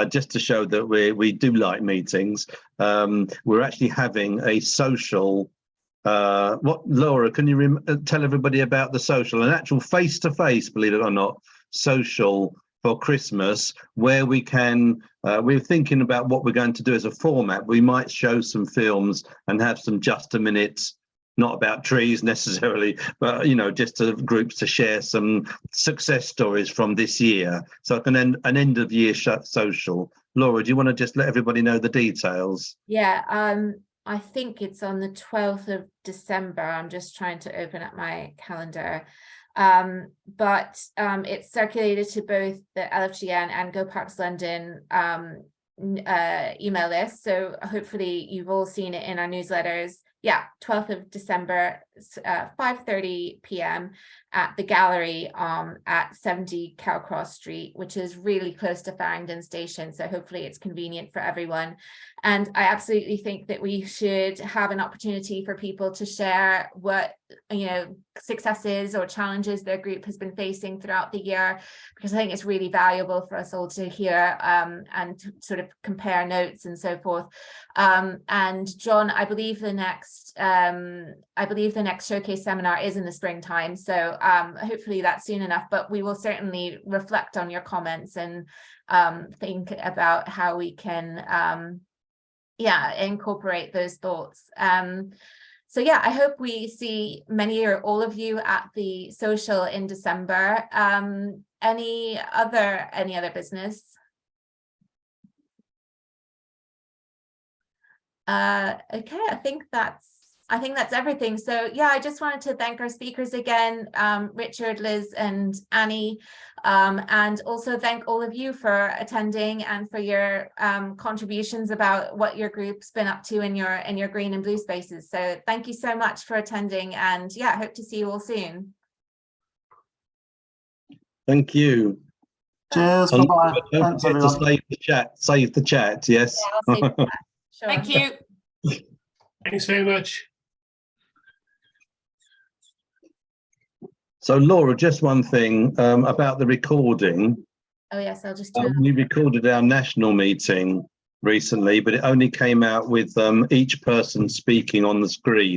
just to show that we do like meetings, we're actually having a social. Laura, can you tell everybody about the social, an actual face-to-face, believe it or not, social for Christmas, where we can, we're thinking about what we're going to do as a format. We might show some films and have some just a minute, not about trees necessarily, but, just to groups to share some success stories from this year. So an end of year social. Laura, do you want to just let everybody know the details? Yeah, I think it's on the 12th of December. I'm just trying to open up my calendar. But it's circulated to both the LFGN and GoParksLondon email list. So hopefully you've all seen it in our newsletters. Yeah, 12th of December, 5:30 p.m. at the gallery at 70 Cowcross Street, which is really close to Farringdon Station. So hopefully it's convenient for everyone. And I absolutely think that we should have an opportunity for people to share what, you know, successes or challenges their group has been facing throughout the year, because I think it's really valuable for us all to hear and to sort of compare notes and so forth. And John, I believe the next showcase seminar is in the springtime, so hopefully that's soon enough, but we will certainly reflect on your comments and think about how we can incorporate those thoughts. So yeah, I hope we see many or all of you at the social in December. Any other business? Okay, I think that's everything. So yeah, I just wanted to thank our speakers again, Richard, Liz, and Annie, and also thank all of you for attending and for your contributions about what your group's been up to in your green and blue spaces. So thank you so much for attending, and yeah, hope to see you all soon. Thank you. Cheers. And Bye-bye. don't Thanks, forget to everyone. save the chat, yes. Yeah, I'll save that. Sure. Thank you. Thanks very much. So Laura, just one thing about the recording. Oh yes, I'll just turn We recorded our national meeting recently, but it only came out with each person speaking on the screen.